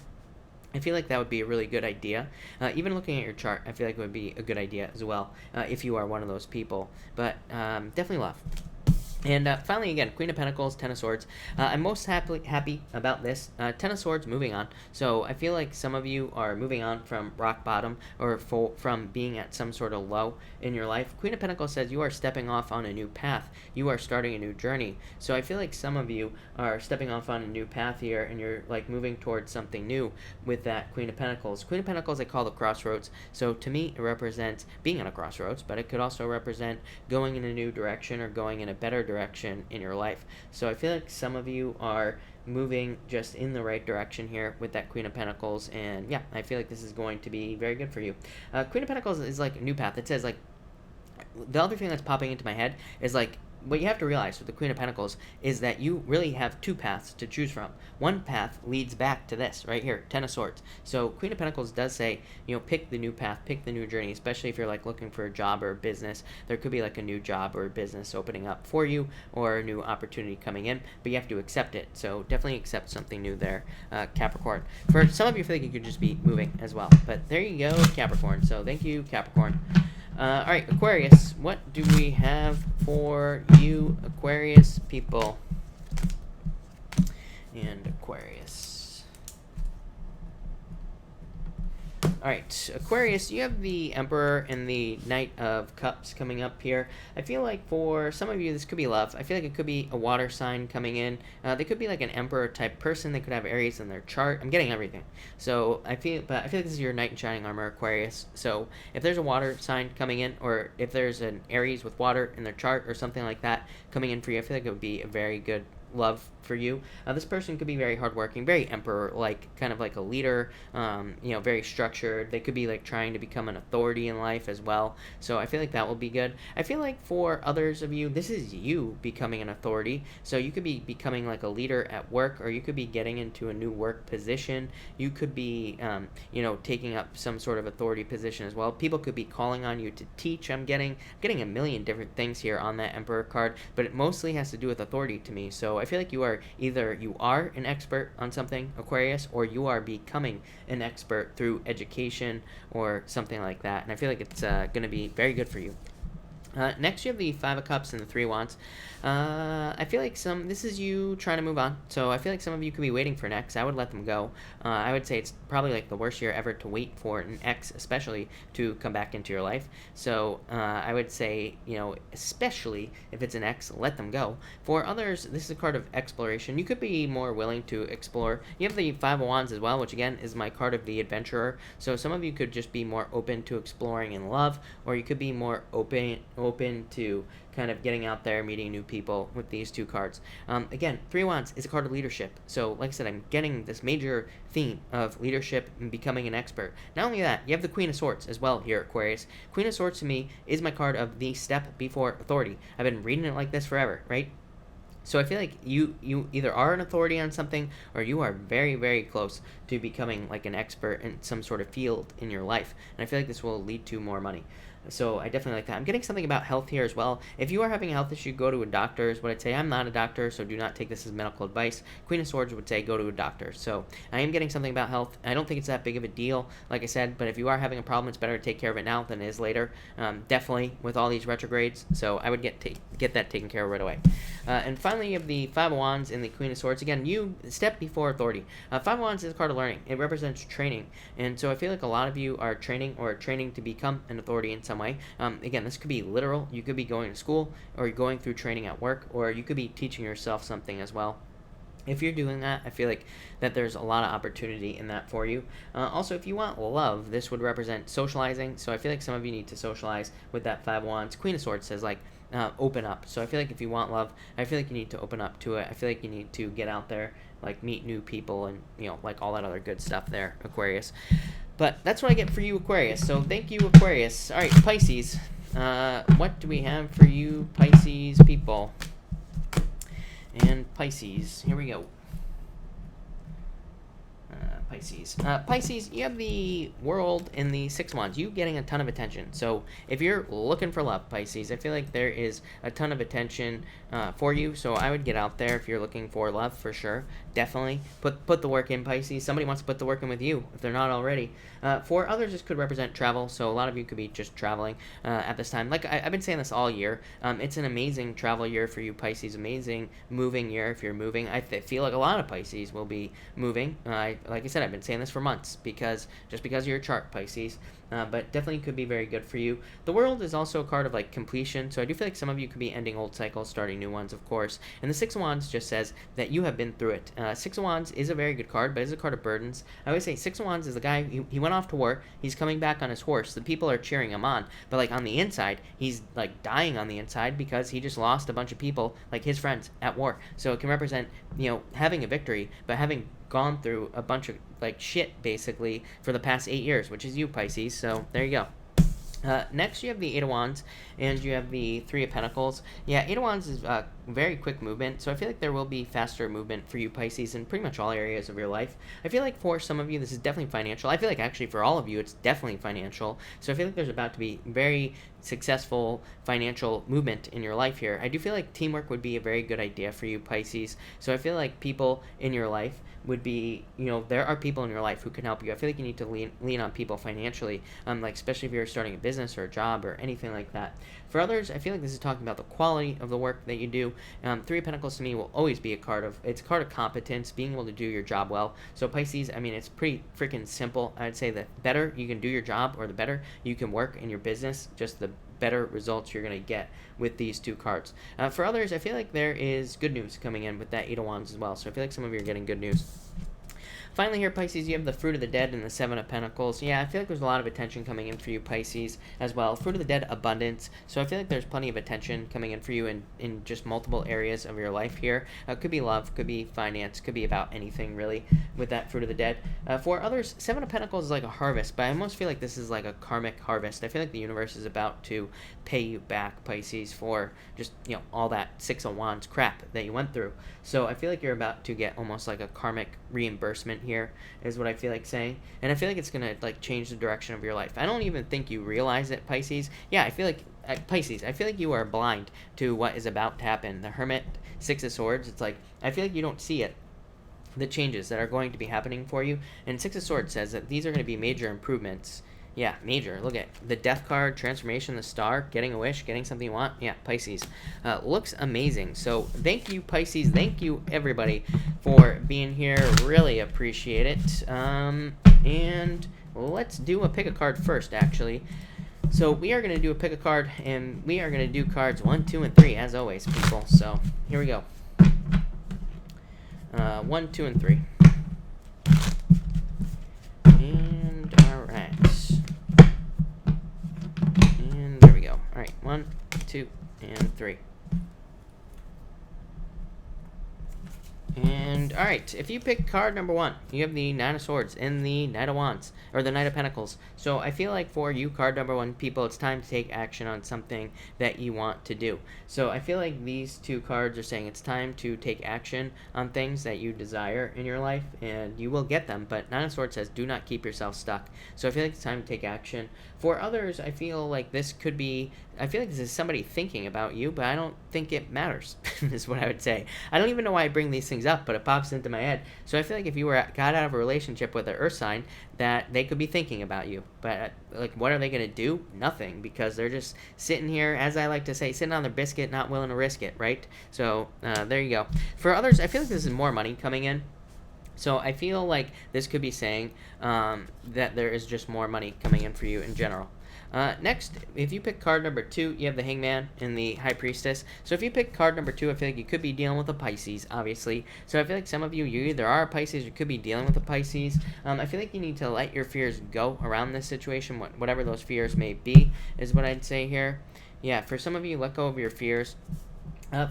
S1: I feel like that would be a really good idea. Even looking at your chart, I feel like it would be a good idea as well if you are one of those people. But definitely love. And finally, again, Queen of Pentacles, Ten of Swords. I'm most happy about this. Ten of Swords, moving on. So I feel like some of you are moving on from rock bottom or from being at some sort of low in your life. Queen of Pentacles says you are stepping off on a new path. You are starting a new journey. So I feel like some of you are stepping off on a new path here, and you're like moving towards something new with that Queen of Pentacles. Queen of Pentacles I call the crossroads. So to me, it represents being at a crossroads, but it could also represent going in a new direction or going in a better direction in your life. So I feel like some of you are moving just in the right direction here with that Queen of Pentacles, and yeah, I feel like this is going to be very good for you. Queen of Pentacles is like a new path. It says, like, the other thing that's popping into my head is like what you have to realize with the Queen of Pentacles is that you really have two paths to choose from. One path leads back to this right here, Ten of Swords. So Queen of Pentacles does say, pick the new path, pick the new journey, especially if you're like looking for a job or a business. There could be like a new job or a business opening up for you, or a new opportunity coming in, but you have to accept it. So definitely accept something new there, Capricorn. For some of you, I feel like you could just be moving as well, but there you go, Capricorn. So thank you, Capricorn. All right, Aquarius, what do we have for you, Aquarius people? And Aquarius. All right, Aquarius, you have the Emperor and the Knight of Cups coming up here. I feel like for some of you, this could be love. I feel like it could be a water sign coming in. They could be like an Emperor type person. They could have Aries in their chart. I'm getting everything. So I feel like this is your Knight in Shining Armor, Aquarius. So if there's a water sign coming in, or if there's an Aries with water in their chart or something like that coming in for you, I feel like it would be a very good love for you. This person could be very hardworking, very Emperor-like, kind of like a leader, very structured. They could be like trying to become an authority in life as well. So I feel like that will be good. I feel like for others of you, this is you becoming an authority. So you could be becoming like a leader at work, or you could be getting into a new work position. You could be, taking up some sort of authority position as well. People could be calling on you to teach. I'm getting a million different things here on that Emperor card, but it mostly has to do with authority to me. So I feel like you are an expert on something, Aquarius, or you are becoming an expert through education or something like that. And I feel like it's going to be very good for you. Next, you have the Five of Cups and the Three of Wands. I feel like this is you trying to move on. So I feel like some of you could be waiting for an ex. I would let them go. I would say it's probably like the worst year ever to wait for an ex, especially to come back into your life. So I would say, especially if it's an ex, let them go. For others, this is a card of exploration. You could be more willing to explore. You have the Five of Wands as well, which again is my card of the adventurer. So some of you could just be more open to exploring in love, or you could be more open to kind of getting out there, meeting new people with these two cards. Again, Three of Wands is a card of leadership. So like I said, I'm getting this major theme of leadership and becoming an expert. Not only that, you have the Queen of Swords as well here, Aquarius. Queen of Swords to me is my card of the step before authority. I've been reading it like this forever, right? So I feel like you either are an authority on something, or you are very, very close to becoming like an expert in some sort of field in your life. And I feel like this will lead to more money. So I definitely like that. I'm getting something about health here as well. If you are having a health issue, go to a doctor is what I'd say. I'm not a doctor, so do not take this as medical advice. Queen of Swords would say go to a doctor. So I am getting something about health. I don't think it's that big of a deal, like I said, but if you are having a problem, it's better to take care of it now than it is later. Definitely with all these retrogrades. So I would get that taken care of right away. And finally, you have the Five of Wands and the Queen of Swords. Again, you step before authority. Five of Wands is a card of learning. It represents training. And so I feel like a lot of you are training to become an authority in some way. Again, this could be literal. You could be going to school, or you're going through training at work, or you could be teaching yourself something as well. If you're doing that, I feel like that there's a lot of opportunity in that for you. Also, if you want love, this would represent socializing. So I feel like some of you need to socialize with that Five of Wands. Queen of Swords says like open up. So I feel like if you want love, I feel like you need to open up to it. I feel like you need to get out there, like meet new people, and like all that other good stuff there, Aquarius. But that's what I get for you, Aquarius. So thank you, Aquarius. All right, Pisces. What do we have for you, Pisces people? And Pisces, here we go. Pisces, you have the World and the Six of Wands. You getting a ton of attention. So if you're looking for love, Pisces, I feel like there is a ton of attention for you. So I would get out there if you're looking for love, for sure. Definitely put the work in, Pisces. Somebody wants to put the work in with you if they're not already. For others, this could represent travel. So a lot of you could be just traveling at this time. Like I've been saying this all year. It's an amazing travel year for you, Pisces. Amazing moving year if you're moving. I feel like a lot of Pisces will be moving. Like I said, I've been saying this for months because of your chart, Pisces. But definitely could be very good for you. The World is also a card of like completion, so I do feel like some of you could be ending old cycles, starting new ones, of course. And the Six of Wands just says that you have been through it. Six of Wands is a very good card, but it's a card of burdens. I always say Six of Wands is the guy, he went off to war, he's coming back on his horse, the people are cheering him on, but like on the inside, he's like dying on the inside because he just lost a bunch of people, like his friends, at war. So it can represent, having a victory, but having gone through a bunch of like shit basically for the past 8 years, which is you, Pisces. So there you go. Next, you have the Eight of Wands, and you have the Three of Pentacles. Yeah, Eight of Wands is very quick movement, so I feel like there will be faster movement for you, Pisces, in pretty much all areas of your life. I feel like for some of you, this is definitely financial. I feel like actually for all of you, it's definitely financial. So I feel like there's about to be very successful financial movement in your life here. I do feel like teamwork would be a very good idea for you, Pisces. So I feel like people in your life would be, there are people in your life who can help you. I feel like you need to lean on people financially, like especially if you're starting a business or a job or anything like that. For others, I feel like this is talking about the quality of the work that you do. Three of Pentacles to me will always be a card of competence, being able to do your job well. So Pisces, I mean, it's pretty freaking simple. I'd say the better you can do your job, or the better you can work in your business, just the better results you're going to get with these two cards. For others, I feel like there is good news coming in with that Eight of Wands as well. So I feel like some of you are getting good news. Finally here, Pisces, you have the Fruit of the Dead and the Seven of Pentacles. Yeah, I feel like there's a lot of attention coming in for you, Pisces, as well. Fruit of the Dead, abundance. So I feel like there's plenty of attention coming in for you in just multiple areas of your life here. Could be love, could be finance, could be about anything, really, with that Fruit of the Dead. For others, Seven of Pentacles is like a harvest, but I almost feel like this is like a karmic harvest. I feel like the universe is about to pay you back, Pisces, for just, all that Six of Wands crap that you went through. So I feel like you're about to get almost like a karmic reimbursement here, is what I feel like saying. And I feel like it's gonna like change the direction of your life. I don't even think you realize it, Pisces. Yeah, I feel like Pisces, I feel like you are blind to what is about to happen. The Hermit, Six of Swords, it's like I feel like you don't see it, the changes that are going to be happening for you. And Six of Swords says that these are going to be major improvements. Yeah, major. Look at the Death card, transformation, the Star, getting a wish, getting something you want. Yeah, Pisces. Looks amazing. So thank you, Pisces. Thank you, everybody, for being here. Really appreciate it. And let's do a pick a card first, actually. So we are going to do a pick a card, and we are going to do cards 1, 2, and 3, as always, people. So here we go. 1, 2, and 3. And all right. And there we go. All right, 1, 2, and 3. And all right, if you pick card number 1, you have the Nine of Swords and the Knight of Wands, or the Knight of Pentacles. So I feel like for you, card number 1, people, it's time to take action on something that you want to do. So I feel like these two cards are saying it's time to take action on things that you desire in your life, and you will get them. But Nine of Swords says do not keep yourself stuck. So I feel like it's time to take action. For others, I feel like this could be, I feel like this is somebody thinking about you, but I don't think it matters, is what I would say. I don't even know why I bring these things up, but it pops into my head. So I feel like if you got out of a relationship with an earth sign, that they could be thinking about you. But like, what are they going to do? Nothing, because they're just sitting here, as I like to say, sitting on their biscuit, not willing to risk it, right? So there you go. For others, I feel like this is more money coming in. So I feel like this could be saying that there is just more money coming in for you in general. Next, if you pick card number 2, you have the Hangman and the High Priestess. So if you pick card number 2, I feel like you could be dealing with a Pisces, obviously. So I feel like some of you either are a Pisces or could be dealing with a Pisces. I feel like you need to let your fears go around this situation, whatever those fears may be, is what I'd say here. Yeah, for some of you, let go of your fears.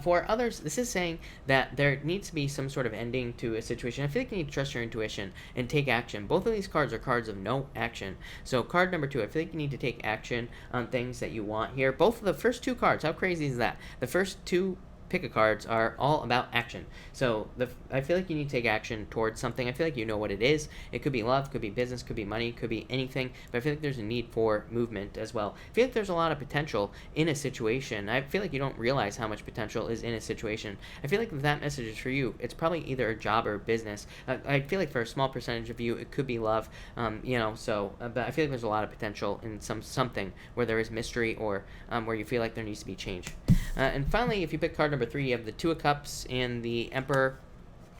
S1: For others, this is saying that there needs to be some sort of ending to a situation. I feel like you need to trust your intuition and take action. Both of these cards are cards of no action. So card number 2, I feel like you need to take action on things that you want here. Both of the first 2 cards, how crazy is that? The first 2 pick-a cards are all about action. So I feel like you need to take action towards something. I feel like you know what it is. It could be love, could be business, could be money, could be anything. But I feel like there's a need for movement as well. I feel like there's a lot of potential in a situation. I feel like you don't realize how much potential is in a situation. I feel like if that message is for you, it's probably either a job or a business. I feel like for a small percentage of you, it could be love. But I feel like there's a lot of potential in something where there is mystery, or where you feel like there needs to be change. And finally, if you pick card number 3, you have the Two of Cups and the Emperor.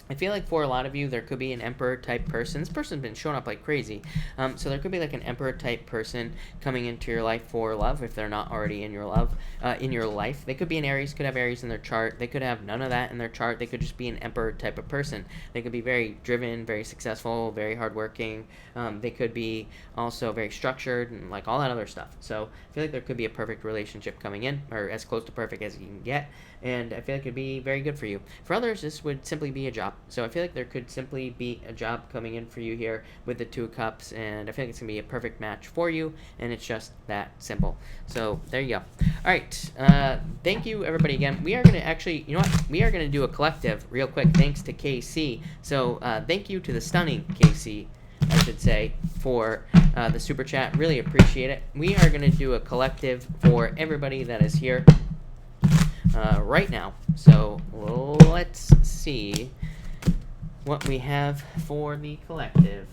S1: I feel like for a lot of you, there could be an Emperor type person. This person's been showing up like crazy. So there could be like an Emperor type person coming into your life for love, if they're not already in your life. They could be an Aries, could have Aries in their chart. They could have none of that in their chart. They could just be an Emperor type of person. They could be very driven, very successful, very hardworking. They could be also very structured and like all that other stuff. So I feel like there could be a perfect relationship coming in, or as close to perfect as you can get. And I feel like it'd be very good for you. For others, this would simply be a job. So I feel like there could simply be a job coming in for you here with the Two of Cups, and I feel like it's going to be a perfect match for you, and it's just that simple. So there you go. All right. Thank you, everybody, again. We are going to actually, you know what? We are going to do a collective real quick thanks to KC. So thank you to the stunning KC, I should say, for the super chat. Really appreciate it. We are going to do a collective for everybody that is here right now. So let's see what we have for the collective.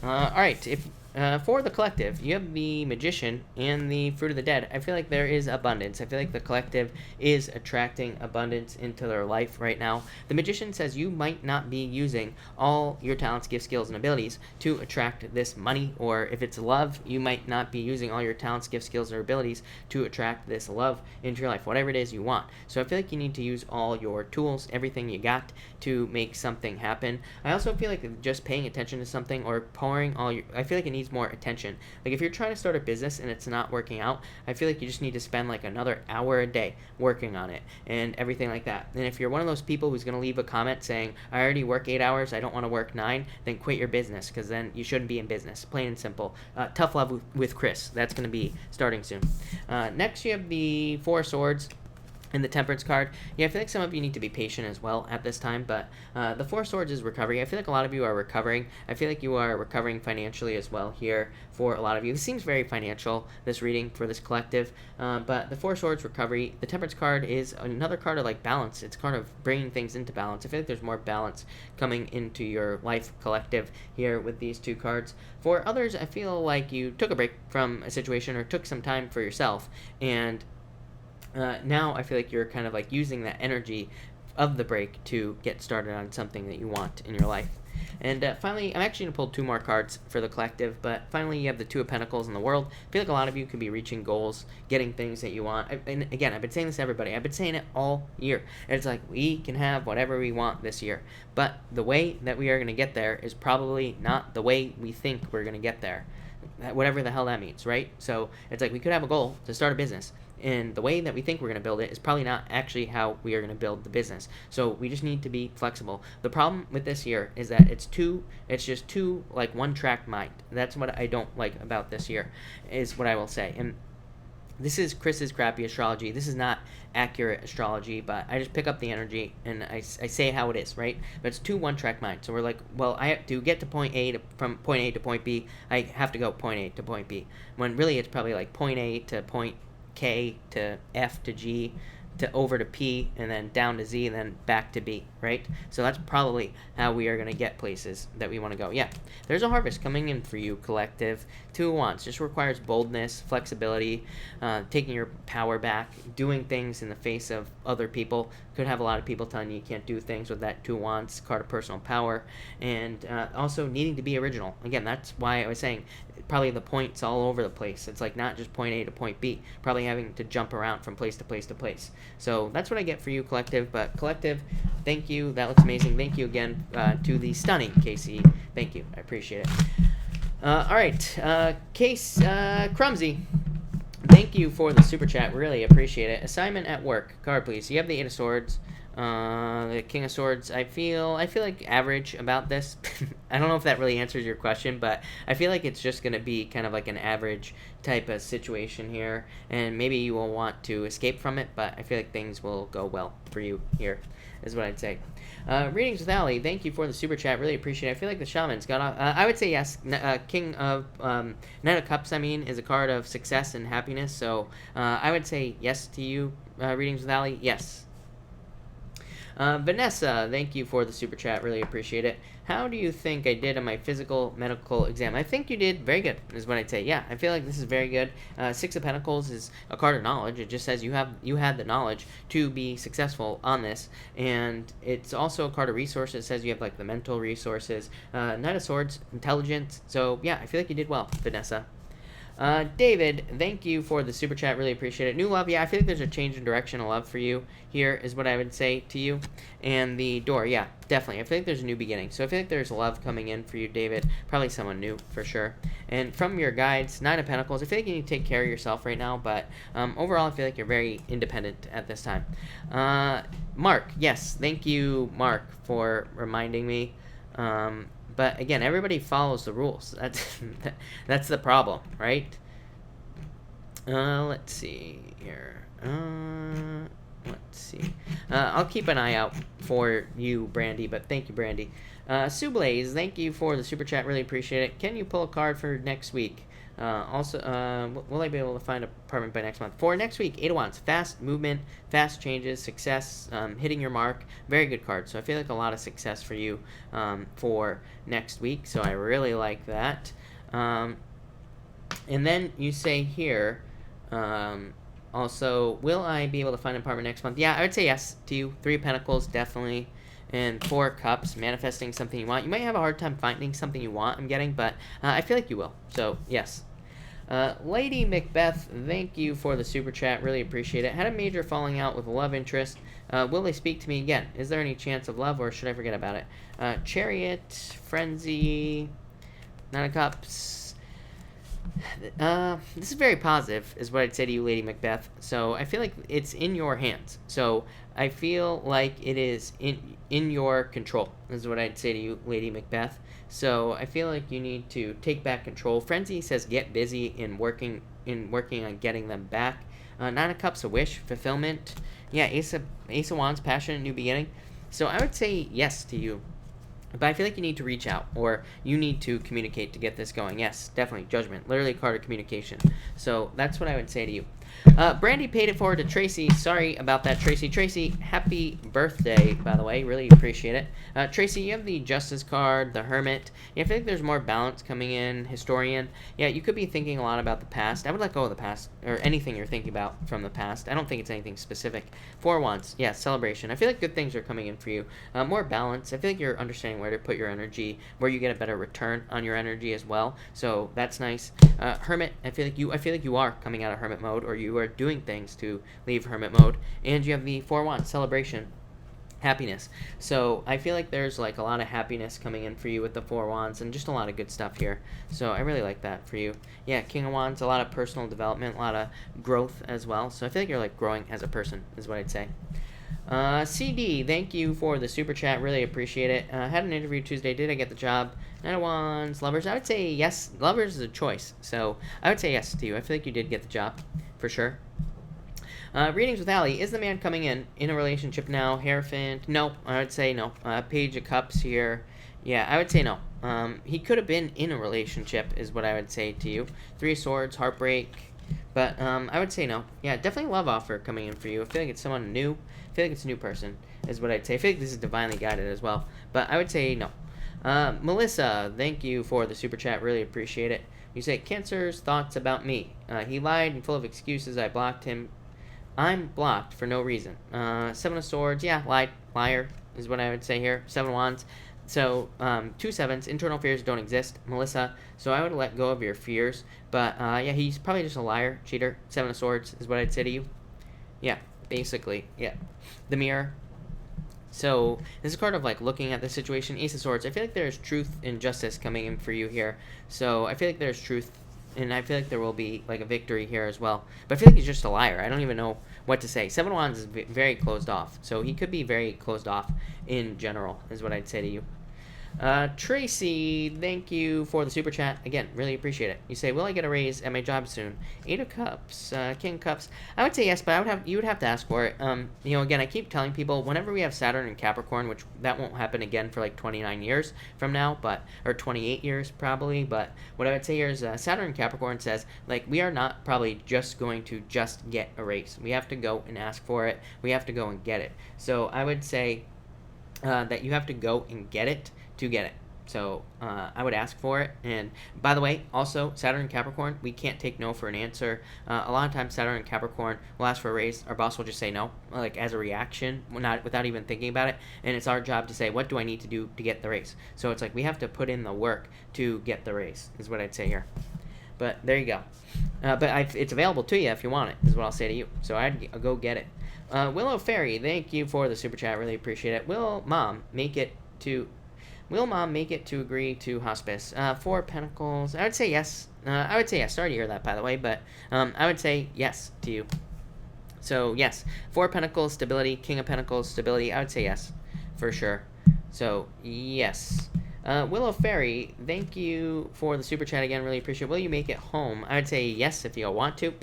S1: All right. For the collective, you have the Magician and the Fruit of the Dead. I feel like there is abundance. I feel like the collective is attracting abundance into their life right now. The Magician says you might not be using all your talents, gifts, skills, and abilities to attract this money, or if it's love, you might not be using all your talents, gifts, skills, or abilities to attract this love into your life, whatever it is you want. So I feel like you need to use all your tools, everything you got, to make something happen. I also feel like just paying attention to something or pouring all your, I feel like it needs more attention. Like if you're trying to start a business and it's not working out, I feel like you just need to spend like another hour a day working on it and everything like that. And if you're one of those people who's going to leave a comment saying, I already work 8 hours, I don't want to work 9, then quit your business, because then you shouldn't be in business. Plain and simple. Tough love with Chris. That's going to be starting soon. Next, you have the Four of Swords and the Temperance card. Yeah, I feel like some of you need to be patient as well at this time, but the Four of Swords is recovery. I feel like a lot of you are recovering. I feel like you are recovering financially as well here for a lot of you. This seems very financial, this reading for this collective, but the Four of Swords, recovery. The Temperance card is another card of like balance. It's kind of bringing things into balance. I feel like there's more balance coming into your life collective here with these two cards. For others, I feel like you took a break from a situation or took some time for yourself, and now I feel like you're kind of like using that energy of the break to get started on something that you want in your life. And finally, I'm actually going to pull 2 more cards for the collective, but finally you have the Two of Pentacles in the World. I feel like a lot of you could be reaching goals, getting things that you want. And again, I've been saying this to everybody. I've been saying it all year. It's like we can have whatever we want this year, but the way that we are going to get there is probably not the way we think we're going to get there. Whatever the hell that means, right? So it's like we could have a goal to start a business, and the way that we think we're going to build it is probably not actually how we are going to build the business. So we just need to be flexible. The problem with this year is that it's just too like one-track mind. That's what I don't like about this year, is what I will say. And this is Chris's crappy astrology. This is not accurate astrology, but I just pick up the energy and I say how it is, right? But it's too one-track mind. So we're like, well, I have to get to point A from point A to point B. I have to go point A to point B. When really it's probably like point A to point K to F to G to over to P and then down to Z and then back to B, right? So that's probably how we are going to get places that we want to go. Yeah, there's a harvest coming in for you, collective. Two of Wands just requires boldness, flexibility, taking your power back, doing things in the face of other people. Could have a lot of people telling you you can't do things with that Two of Wands, card of personal power, and also needing to be original. Again, that's why I was saying probably the points all over the place. It's like not just point A to point B, probably having to jump around from place to place to place. So that's what I get for you, collective. But collective, thank you. That looks amazing. Thank you again to the stunning Casey. Thank you. I appreciate it. All right. Case Crumsy, thank you for the super chat. Really appreciate it. Assignment at work. Card, please. You have the Eight of Swords. The King of Swords. I feel like average about this. I don't know if that really answers your question, but I feel like it's just going to be kind of like an average type of situation here, and maybe you will want to escape from it, but I feel like things will go well for you here, is what I'd say. Readings with Ali, thank you for the super chat. Really appreciate it. I feel like the Shaman's got off. I would say yes. King of Knight of Cups, I mean, is a card of success and happiness, so I would say yes to you. Readings with Ali, yes. Vanessa, thank you for the super chat. Really appreciate it. How do you think I did on my physical medical exam? I think you did very good, is what I'd say. Yeah, I feel like this is very good. Six of Pentacles is a card of knowledge. It just says you had the knowledge to be successful on this, and it's also a card of resources. It says you have like the mental resources. Knight of Swords, intelligence. So yeah, I feel like you did well, Vanessa. David, thank you for the super chat. Really appreciate it. New love, yeah, I feel like there's a change in direction of love for you here, is what I would say to you. And the door, yeah, definitely. I feel like there's a new beginning. So I feel like there's love coming in for you, David. Probably someone new, for sure. And from your guides, Nine of Pentacles, I feel like you need to take care of yourself right now. But overall, I feel like you're very independent at this time. Mark, yes, thank you, Mark, for reminding me. But again, everybody follows the rules. That's the problem, right? Let's see here. Let's see. I'll keep an eye out for you, Brandy, but thank you, Brandy. Sublaze, thank you for the super chat. Really appreciate it. Can you pull a card for next week? Also, will I be able to find an apartment by next month? For next week, Eight of Wands, fast movement, fast changes, success, hitting your mark. Very good card. So I feel like a lot of success for you for next week. So I really like that. And then you say here, also, will I be able to find an apartment next month? Yeah, I would say yes to you. Three of Pentacles, definitely. And Four of Cups, manifesting something you want. You might have a hard time finding something you want, I'm getting, but I feel like you will. So, yes. Lady Macbeth, thank you for the super chat. Really appreciate it. Had a major falling out with a love interest. Will they speak to me again? Is there any chance of love, or should I forget about it? Chariot, Frenzy, Nine of Cups. This is very positive, is what I'd say to you, Lady Macbeth. So I feel like it's in your hands. So I feel like it is in your control, is what I'd say to you, Lady Macbeth. So I feel like you need to take back control. Frenzy says get busy in working on getting them back. Nine of Cups, a wish, fulfillment. Yeah, Ace of Wands, passionate new beginning. So I would say yes to you. But I feel like you need to reach out, or you need to communicate to get this going. Yes, definitely. Judgment. Literally a card of communication. So that's what I would say to you. Brandy paid it forward to Tracy. Sorry about that, Tracy. Tracy, happy birthday, by the way. Really appreciate it. Tracy, you have the Justice card, the Hermit. Yeah, I feel like there's more balance coming in. Historian. Yeah, you could be thinking a lot about the past. I would let go of the past, or anything you're thinking about from the past. I don't think it's anything specific. Four of Wands. Yeah, celebration. I feel like good things are coming in for you. More balance. I feel like you're understanding where to put your energy, where you get a better return on your energy as well. So that's nice. Hermit. I feel like you are coming out of Hermit mode, or you are doing things to leave Hermit mode. And you have the Four of Wands, celebration, happiness. So I feel like there's like a lot of happiness coming in for you with the Four of Wands, and just a lot of good stuff here. So I really like that for you. Yeah, King of Wands, a lot of personal development, a lot of growth as well. So I feel like you're like growing as a person, is what I'd say. CD, thank you for the super chat. Really appreciate it. Had an interview Tuesday. Did I get the job? Nine of Wands, Lovers. I would say yes. Lovers is a choice. So I would say yes to you. I feel like you did get the job, for sure. Readings with Allie. Is the man coming in a relationship now? Hierophant. No, I would say no. Page of Cups here. Yeah, I would say no. He could have been in a relationship, is what I would say to you. Three of Swords, heartbreak. But I would say no. Yeah, definitely love offer coming in for you. I feel like it's someone new. I feel like it's a new person, is what I'd say. I feel like this is divinely guided as well. But I would say no. Melissa, thank you for the super chat. Really appreciate it. You say, Cancer's thoughts about me. He lied and full of excuses. I blocked him. I'm blocked for no reason. Seven of Swords. Yeah, liar is what I would say here. Seven of Wands. So, 2 sevens. Internal fears don't exist, Melissa. So I would let go of your fears. But, yeah, he's probably just a liar, cheater. Seven of Swords is what I'd say to you. Yeah, basically. Yeah. The Mirror. So, this is a card of, like, looking at the situation. Ace of Swords. I feel like there's truth and justice coming in for you here. So, I feel like there's truth, and I feel like there will be, like, a victory here as well. But I feel like he's just a liar. I don't even know what to say. Seven of Wands is very closed off. So, he could be very closed off in general, is what I'd say to you. Tracy, thank you for the super chat. Again, really appreciate it. You say, will I get a raise at my job soon? Eight of Cups, King of Cups. I would say yes, but you would have to ask for it. You know, again, I keep telling people, whenever we have Saturn and Capricorn, which that won't happen again for like 29 years from now, or 28 years probably, but what I would say here is Saturn and Capricorn says, like, we are not probably just going to just get a raise. We have to go and ask for it. We have to go and get it. So I would say that you have to go and get it to get it. So I would ask for it. And by the way, also Saturn and Capricorn, we can't take no for an answer. A lot of times Saturn and Capricorn will ask for a raise. Our boss will just say no, like as a reaction, without even thinking about it. And it's our job to say, what do I need to do to get the raise? So it's like we have to put in the work to get the raise, is what I'd say here. But there you go. It's available to you if you want it, is what I'll say to you. So I'd go get it. Willow Fairy, thank you for the super chat. Really appreciate it. Will Mom make it to agree to hospice? 4 Pentacles. I would say yes. I would say yes. Sorry to hear that, by the way, but I would say yes to you. So yes, 4 Pentacles, stability. King of Pentacles, stability. I would say yes, for sure. So yes. Willow Fairy, thank you for the super chat again. Really appreciate it. Will you make it home? I would say yes if you want to.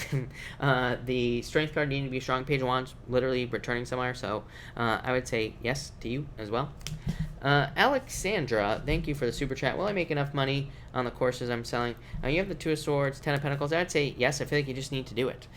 S1: The strength card needing to be strong. Page of Wands, literally returning somewhere. So I would say yes to you as well. Alexandra, thank you for the super chat. Will I make enough money on the courses I'm selling? You have the 2 of Swords, 10 of Pentacles. I would say yes. I feel like you just need to do it.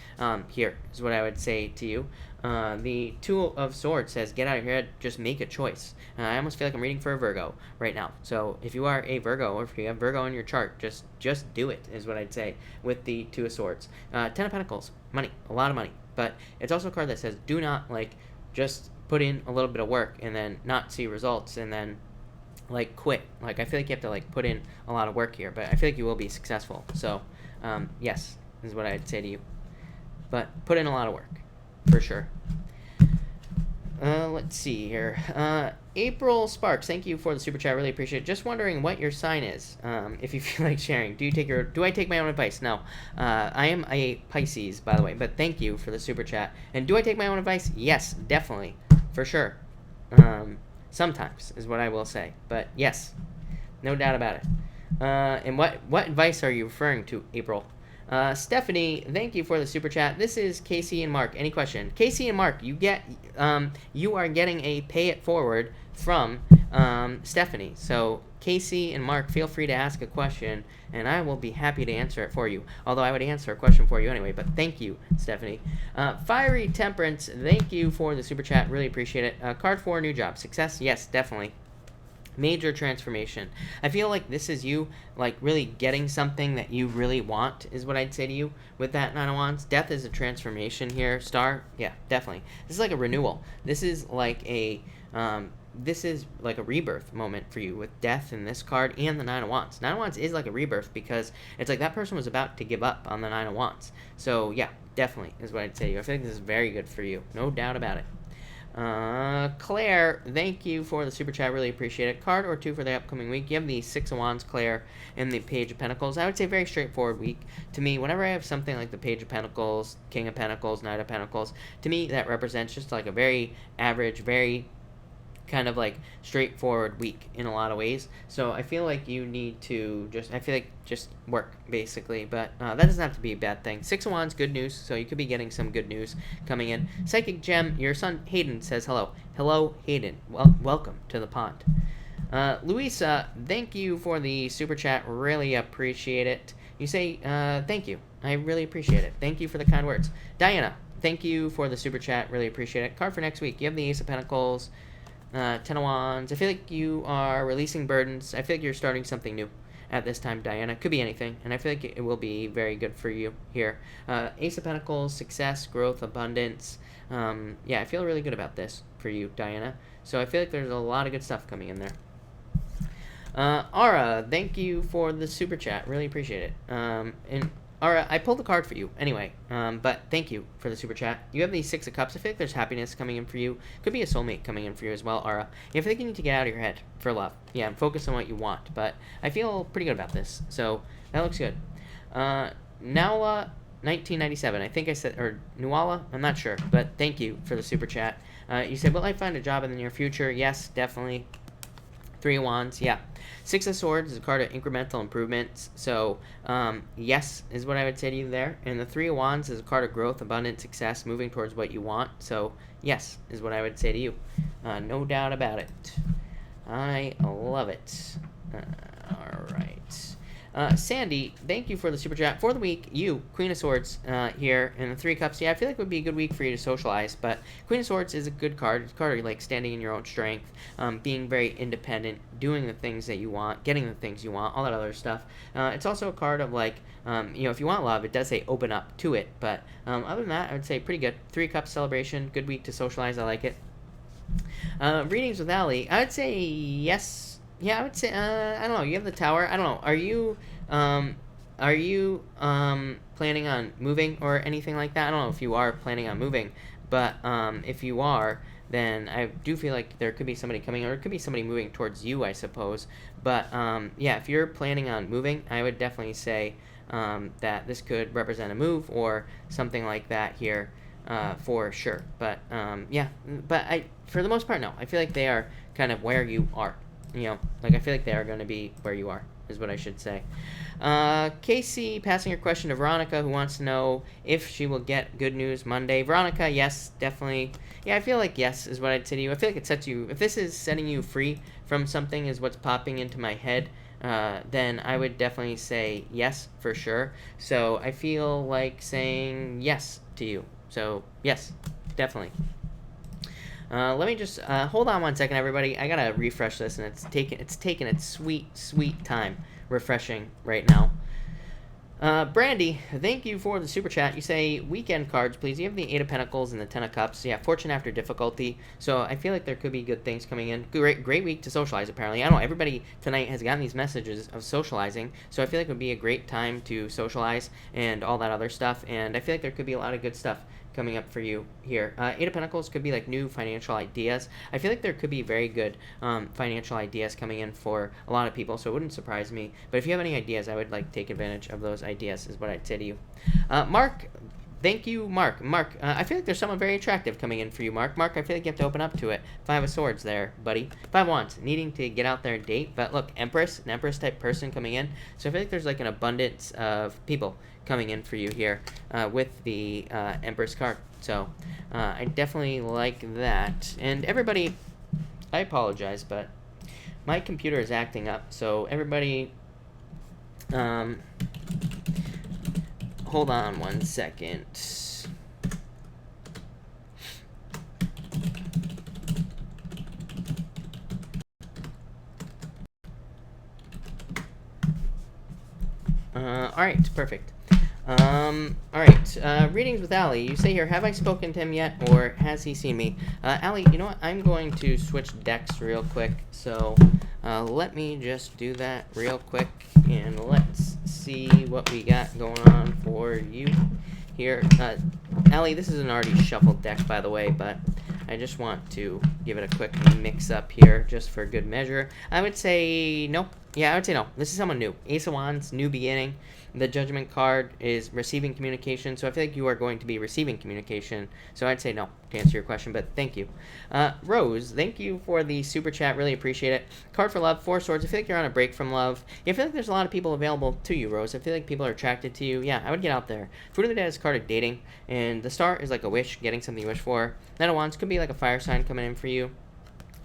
S1: Here is what I would say to you. The 2 of Swords says, get out of your head, just make a choice. I almost feel like I'm reading for a Virgo right now. So if you are a Virgo, or if you have Virgo in your chart, just do it, is what I'd say with the 2 of Swords. 10 of Pentacles, money, a lot of money. But it's also a card that says, do not, just put in a little bit of work and then not see results and then, quit. I feel like you have to, put in a lot of work here. But I feel like you will be successful. So, yes, is what I'd say to you. But put in a lot of work, for sure. Let's see here. April Sparks, thank you for the super chat. Really appreciate it. Just wondering what your sign is. If you feel like sharing, do I take my own advice? No. I am a Pisces, by the way. But thank you for the super chat. And do I take my own advice? Yes, definitely, for sure. Sometimes is what I will say. But yes, no doubt about it. And what advice are you referring to, April? Stephanie, thank you for the super chat. This is Casey and Mark. Any question? Casey and Mark, you are getting a pay it forward from Stephanie. So Casey and Mark, feel free to ask a question, and I will be happy to answer it for you. Although I would answer a question for you anyway, but thank you, Stephanie. Fiery Temperance, thank you for the super chat. Really appreciate it. Card 4, new job. Success? Yes, definitely. Major transformation. I feel like this is you, really getting something that you really want, is what I'd say to you with that 9 of Wands. Death is a transformation here. Star, yeah, definitely. This is like a renewal. This is like a rebirth moment for you with Death in this card and the 9 of Wands. 9 of Wands is like a rebirth because it's like that person was about to give up on the 9 of Wands. So yeah, definitely is what I'd say to you. I feel like this is very good for you. No doubt about it. Claire, thank you for the super chat. Really appreciate it. Card or 2 for the upcoming week. You have the 6 of Wands, Claire, and the Page of Pentacles. I would say very straightforward week. To me, whenever I have something like the Page of Pentacles, King of Pentacles, Knight of Pentacles, to me that represents just like a very average, very kind of straightforward week in a lot of ways. So I feel like you need to just work, basically. But that doesn't have to be a bad thing. 6 of Wands, good news. So you could be getting some good news coming in. Psychic Gem, your son Hayden says hello. Hello, Hayden. Welcome to the pond. Luisa, thank you for the super chat. Really appreciate it. You say thank you. I really appreciate it. Thank you for the kind words. Diana, thank you for the super chat. Really appreciate it. Card for next week. You have the Ace of Pentacles, 10 of Wands. I feel like you are releasing burdens. I feel like you're starting something new at this time, Diana. Could be anything, and I feel like it will be very good for you here. Ace of Pentacles, success, growth, abundance. Yeah, I feel really good about this for you, Diana. So I feel like there's a lot of good stuff coming in there. Ara, thank you for the super chat. Really appreciate it. And Ara, I pulled the card for you anyway, but thank you for the super chat. You have the 6 of Cups. I feel like there's happiness coming in for you. Could be a soulmate coming in for you as well, Ara. I feel like you need to get out of your head for love. Yeah, and focus on what you want, but I feel pretty good about this, so that looks good. Nowla, 1997, I think I said, or Nuala, I'm not sure, but thank you for the super chat. You said, will I find a job in the near future? Yes, definitely. 3 of Wands, yeah. 6 of Swords is a card of incremental improvements. So, yes, is what I would say to you there. And the 3 of Wands is a card of growth, abundance, success, moving towards what you want. So, yes, is what I would say to you. No doubt about it. I love it. All right. Sandy, thank you for the super chat. For the week, you, Queen of Swords, here, and the 3 of Cups. Yeah, I feel like it would be a good week for you to socialize, but Queen of Swords is a good card. It's a card of standing in your own strength, being very independent, doing the things that you want, getting the things you want, all that other stuff. It's also a card of if you want love, it does say open up to it, but other than that, I would say pretty good. 3 of Cups celebration, good week to socialize. I like it. Readings with Allie, I would say yes. Yeah, I would say, I don't know, you have the Tower. I don't know, are you, Are you planning on moving or anything like that? I don't know if you are planning on moving, but if you are, then I do feel like there could be somebody coming, or it could be somebody moving towards you, I suppose. But yeah, if you're planning on moving, I would definitely say that this could represent a move or something like that here for sure. But yeah, but for the most part, no. I feel like they are kind of where you are. Like I feel like they are going to be where you are, is what I should say. Casey passing her question to Veronica, who wants to know if she will get good news Monday. Veronica, yes, definitely. Yeah, I feel like yes is what I'd say to you. I feel like it sets you, if this is setting you free from something is what's popping into my head, then I would definitely say yes for sure. So I feel like saying yes to you. So yes, definitely. Let me just hold on one second, everybody. I gotta refresh this, and it's taking its sweet time refreshing right now. Brandy, thank you for the super chat. You say weekend cards, please. You have the Eight of Pentacles and the Ten of Cups. Yeah, fortune after difficulty. So I feel like there could be good things coming in. Great week to socialize, apparently. I don't know, everybody tonight has gotten these messages of socializing. So I feel like it would be a great time to socialize and all that other stuff. And I feel like there could be a lot of good stuff coming up for you here. Eight of Pentacles could be like new financial ideas. I feel like there could be very good financial ideas coming in for a lot of people, so it wouldn't surprise me. But if you have any ideas, I would like take advantage of those ideas, is what I'd say to you. Mark, thank you, Mark. Mark, I feel like there's someone very attractive coming in for you, Mark. Mark, I feel like you have to open up to it. Five of Swords there, buddy. Five of Wands, needing to get out there and date. But look, an Empress type person coming in. So I feel like there's like an abundance of people coming in for you here with the Empress card. So I definitely like that. And everybody, I apologize, but my computer is acting up. So everybody, hold on one second. All right, perfect. All right, readings with Allie. You say here, have I spoken to him yet, or has he seen me? Allie, you know what? I'm going to switch decks real quick, so let me just do that real quick, and let's see what we got going on for you here. Allie, this is an already shuffled deck, by the way, but I just want to give it a quick mix-up here, just for good measure. I would say no. Yeah, I would say no. This is someone new. Ace of Wands, new beginning. The Judgment card is receiving communication, so I feel like you are going to be receiving communication. So I'd say no to answer your question, but thank you. Rose, thank you for the super chat. Really appreciate it. Card for love, Four Swords. I feel like you're on a break from love. Yeah, I feel like there's a lot of people available to you, Rose. I feel like people are attracted to you. Yeah, I would get out there. Fruit of the Dead is card of dating, and the Star is like a wish, getting something you wish for. Knight of Wands could be like a fire sign coming in for you.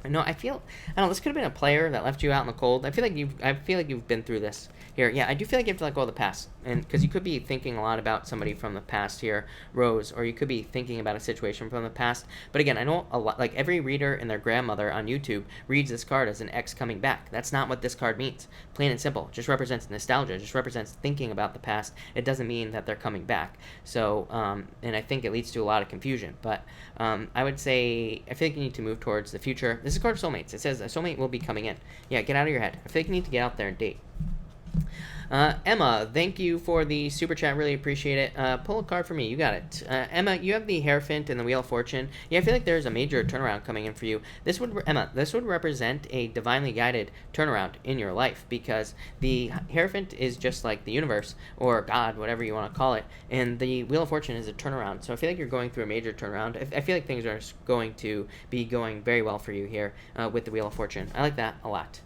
S1: No, I don't know, this could have been a player that left you out in the cold. I feel like you've been through this here. Yeah, I do feel like you have to let go of the past. And because you could be thinking a lot about somebody from the past here, Rose, or you could be thinking about a situation from the past. But again, I know a lot, like every reader and their grandmother on YouTube reads this card as an ex coming back. That's not what this card means. Plain and simple. It just represents nostalgia. It just represents thinking about the past. It doesn't mean that they're coming back. So, and I think it leads to a lot of confusion. But I would say, I feel like you need to move towards the future. This is a card of soulmates. It says a soulmate will be coming in. Yeah, get out of your head. I feel like you need to get out there and date. Emma, thank you for the super chat. Really appreciate it. Pull a card for me. You got it. Emma, you have the Hierophant and the Wheel of Fortune. Yeah, I feel like there's a major turnaround coming in for you. This would represent a divinely guided turnaround in your life, because the Hierophant is just like the universe or God, whatever you want to call it, and the Wheel of Fortune is a turnaround. So I feel like you're going through a major turnaround. I feel like things are going to be going very well for you here with the Wheel of Fortune. I like that a lot.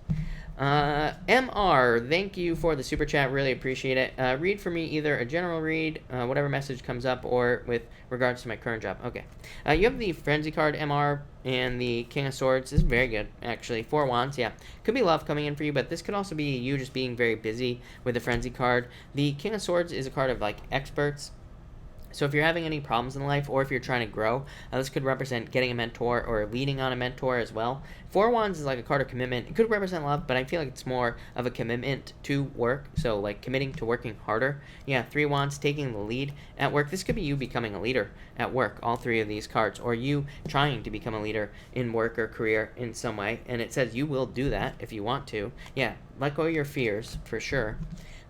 S1: MR, thank you for the super chat. Really appreciate it. Read for me either a general read, whatever message comes up, or with regards to my current job. Okay. You have the Frenzy card, MR, and the King of Swords. This is very good, actually. Four Wands, yeah. Could be love coming in for you, but this could also be you just being very busy with the Frenzy card. The King of Swords is a card of, like, experts. So if you're having any problems in life, or if you're trying to grow, this could represent getting a mentor or leading on a mentor as well. Four Wands is like a card of commitment. It could represent love, but I feel like it's more of a commitment to work. So like committing to working harder. Yeah, Three Wands, taking the lead at work. This could be you becoming a leader at work, all three of these cards, or you trying to become a leader in work or career in some way. And it says you will do that if you want to. Yeah, let go of your fears for sure.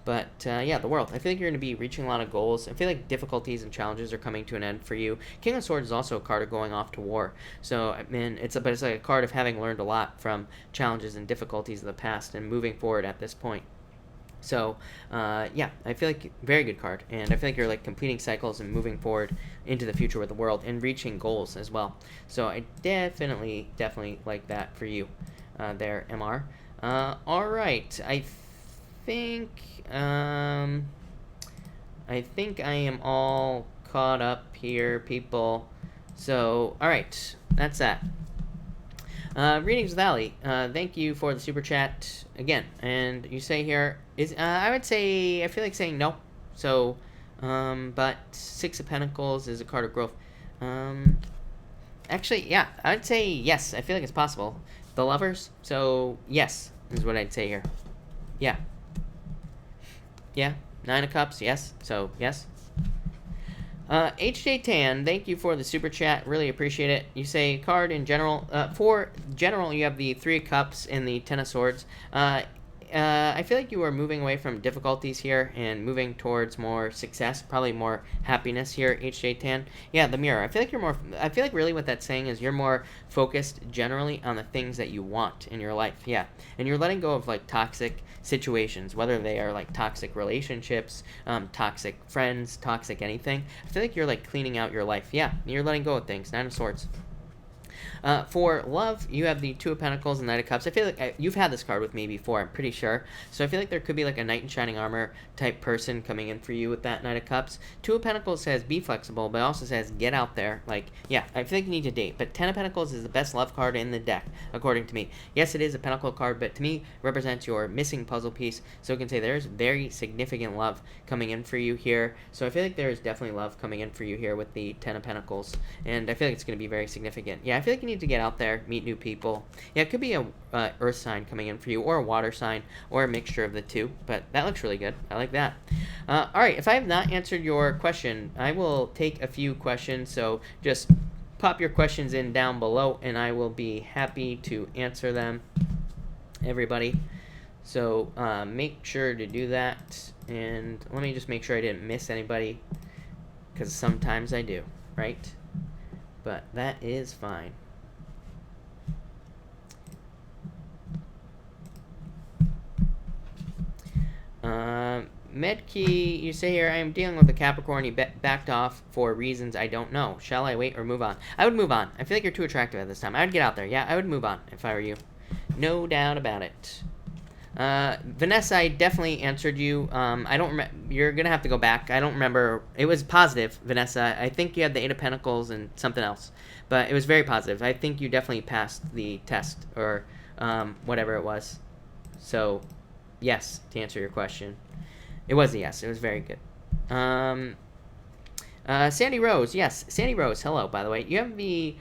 S1: But yeah, the world. I feel like you're going to be reaching a lot of goals. I feel like difficulties and challenges are coming to an end for you. King of Swords is also a card of going off to war. So I mean, it's like a card of having learned a lot from challenges and difficulties of the past and moving forward at this point. So, yeah, I feel like very good card, and I feel like you're like completing cycles and moving forward into the future with the world and reaching goals as well. So I definitely like that for you, there, MR. All right, think, I think I am all caught up here, people. So, all right, that's that. Readings with Ali. Thank you for the super chat again. And you say here is I would say I feel like saying no. So, but Six of Pentacles is a card of growth. Actually, yeah, I'd say yes. I feel like it's possible. The Lovers. So yes is what I'd say here. Yeah. Yeah. Nine of Cups. Yes. So yes. HJ Tan, thank you for the super chat. Really appreciate it. You say card in general. For general, you have the Three of Cups and the Ten of Swords. I feel like you are moving away from difficulties here and moving towards more success, probably more happiness here, HJ Tan. Yeah, the Mirror. I feel like you're more. I feel like really what that's saying is you're more focused generally on the things that you want in your life. Yeah, and you're letting go of like toxic situations, whether they are like toxic relationships, toxic friends, toxic anything. I feel like you're like cleaning out your life. Yeah, you're letting go of things. Nine of Swords. For love, you have the Two of Pentacles and Knight of Cups. I feel like you've had this card with me before, I'm pretty sure. So I feel like there could be like a knight in shining armor type person coming in for you with that Knight of Cups. Two of Pentacles says be flexible, but it also says get out there. Like, yeah, I feel like you need to date. But Ten of Pentacles is the best love card in the deck, according to me. Yes, it is a Pentacle card, but to me, represents your missing puzzle piece. So it can say there's very significant love coming in for you here. So I feel like there is definitely love coming in for you here with the Ten of Pentacles. And I feel like it's going to be very significant. Yeah, I feel like you need to get out there, meet new people. Yeah, it could be a earth sign coming in for you, or a water sign, or a mixture of the two, but that looks really good. I like that. All right, if I have not answered your question, I will take a few questions, so just pop your questions in down below, and I will be happy to answer them, everybody. So make sure to do that, and let me just make sure I didn't miss anybody, because sometimes I do, right? But that is fine. Medkey, you say here, I am dealing with a Capricorn. He backed off for reasons I don't know. Shall I wait or move on? I would move on. I feel like you're too attractive at this time. I would get out there. Yeah, I would move on if I were you. No doubt about it. Vanessa, I definitely answered you. I don't remember. You're going to have to go back. I don't remember. It was positive, Vanessa. I think you had the Eight of Pentacles and something else. But it was very positive. I think you definitely passed the test or whatever it was. So, yes, to answer your question. It was a yes. It was very good. Sandy Rose. Yes, Sandy Rose. Hello, by the way. You have the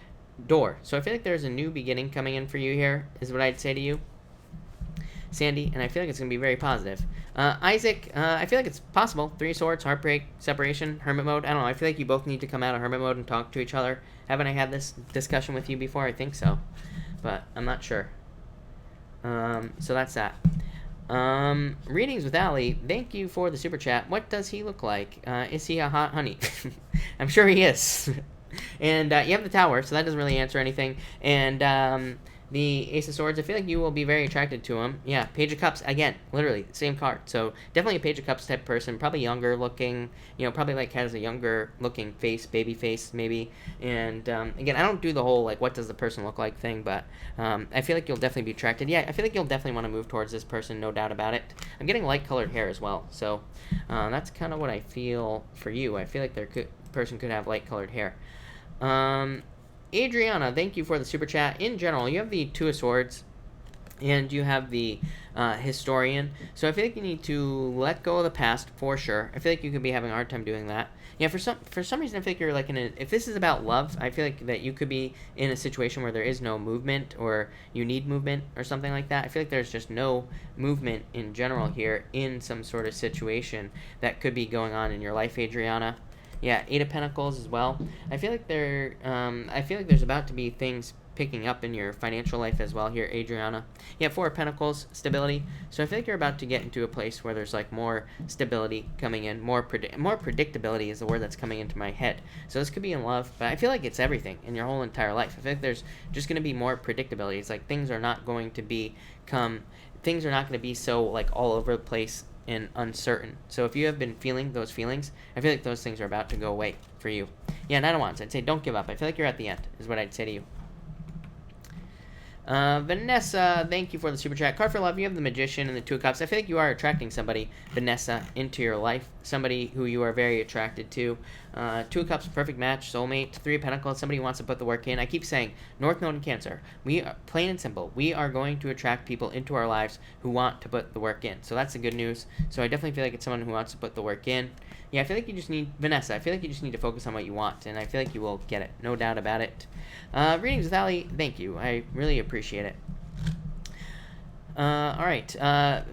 S1: Door. So I feel like there's a new beginning coming in for you here, is what I'd say to you, Sandy. And I feel like it's going to be very positive. Isaac, I feel like it's possible. Three of Swords, heartbreak, separation, hermit mode. I don't know. I feel like you both need to come out of hermit mode and talk to each other. Haven't I had this discussion with you before? I think so. But I'm not sure. So that's that. Readings with Ali, thank you for the super chat. What does he look like? Is he a hot honey? I'm sure he is. And you have the Tower, so that doesn't really answer anything. And the Ace of Swords, I feel like you will be very attracted to him. Yeah, Page of Cups, again, literally, same card. So definitely a Page of Cups type person, probably younger looking, probably like has a younger looking face, baby face maybe. And again, I don't do the whole like what does the person look like thing, but I feel like you'll definitely be attracted. Yeah, I feel like you'll definitely want to move towards this person, no doubt about it. I'm getting light colored hair as well, so that's kind of what I feel for you. I feel like person could have light colored hair. Adriana, thank you for the super chat. In general, you have the Two of Swords, and you have the Historian. So I feel like you need to let go of the past for sure. I feel like you could be having a hard time doing that. Yeah, for some reason, I feel like you're like if this is about love, I feel like that you could be in a situation where there is no movement, or you need movement, or something like that. I feel like there's just no movement in general here in some sort of situation that could be going on in your life, Adriana. Yeah, Eight of Pentacles as well. I feel like there's about to be things picking up in your financial life as well here, Adriana. You have Four of Pentacles, stability. So I feel like you're about to get into a place where there's like more stability coming in, more predictability is the word that's coming into my head. So this could be in love, but I feel like it's everything in your whole entire life. I feel like there's just going to be more predictability. It's like things are not going to be so like all over the place and uncertain. So if you have been feeling those feelings, I feel like those things are about to go away for you. Yeah, Nine of Wands, I'd say don't give up. I feel like you're at the end, is what I'd say to you. Vanessa, thank you for the super chat. Card for love, you have the Magician and the Two of Cups. I feel like you are attracting somebody, Vanessa, into your life. Somebody who you are very attracted to. Two of Cups, perfect match, soulmate. Three of Pentacles, somebody who wants to put the work in. I keep saying, North Node and Cancer. We are, plain and simple, we are going to attract people into our lives who want to put the work in. So that's the good news. So I definitely feel like it's someone who wants to put the work in. Yeah, I feel like you just need, Vanessa, I feel like you just need to focus on what you want, and I feel like you will get it. No doubt about it. Readings with Ali, thank you. I really appreciate it. Alright.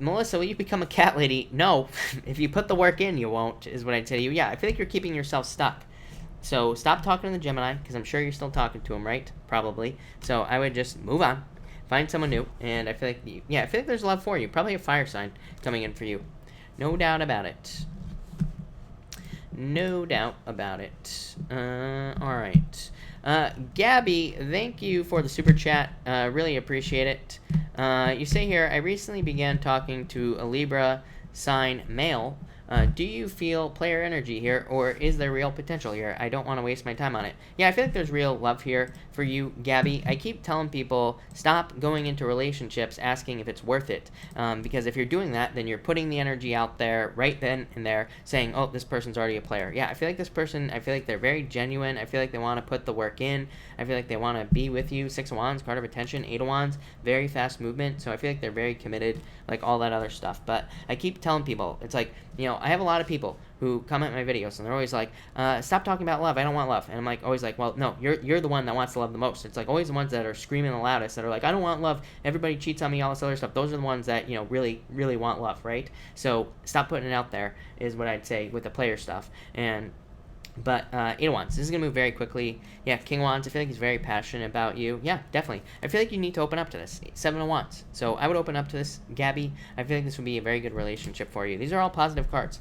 S1: Melissa, will you become a cat lady? No. If you put the work in, you won't, is what I'd say to you. Yeah, I feel like you're keeping yourself stuck. So stop talking to the Gemini, because I'm sure you're still talking to him, right? Probably. So I would just move on. Find someone new, and I feel like, I feel like there's love for you. Probably a fire sign coming in for you. No doubt about it. No doubt about it. Alright. Gabby, thank you for the super chat. Really appreciate it. You say here, I recently began talking to a Libra sign male. Do you feel player energy here, or is there real potential here? I don't want to waste my time on it. Yeah, I feel like there's real love here for you, Gabby. I keep telling people, stop going into relationships asking if it's worth it. Because if you're doing that, then you're putting the energy out there right then and there, saying, oh, this person's already a player. Yeah, I feel like this person, I feel like they're very genuine. I feel like they want to put the work in. I feel like they want to be with you. Six of Wands, card of attention, Eight of Wands, very fast movement. So I feel like they're very committed, like all that other stuff. But I keep telling people, it's like, I have a lot of people who comment my videos, and they're always like, stop talking about love, I don't want love. And I'm like, always like, well, no, you're the one that wants to love the most. It's like always the ones that are screaming the loudest, that are like, I don't want love, everybody cheats on me, all this other stuff. Those are the ones that, really, really want love, right? So stop putting it out there, is what I'd say with the player stuff. But Eight of Wands, this is going to move very quickly. Yeah, King of Wands, I feel like he's very passionate about you. Yeah, definitely. I feel like you need to open up to this. Seven of Wands. So I would open up to this, Gabby. I feel like this would be a very good relationship for you. These are all positive cards.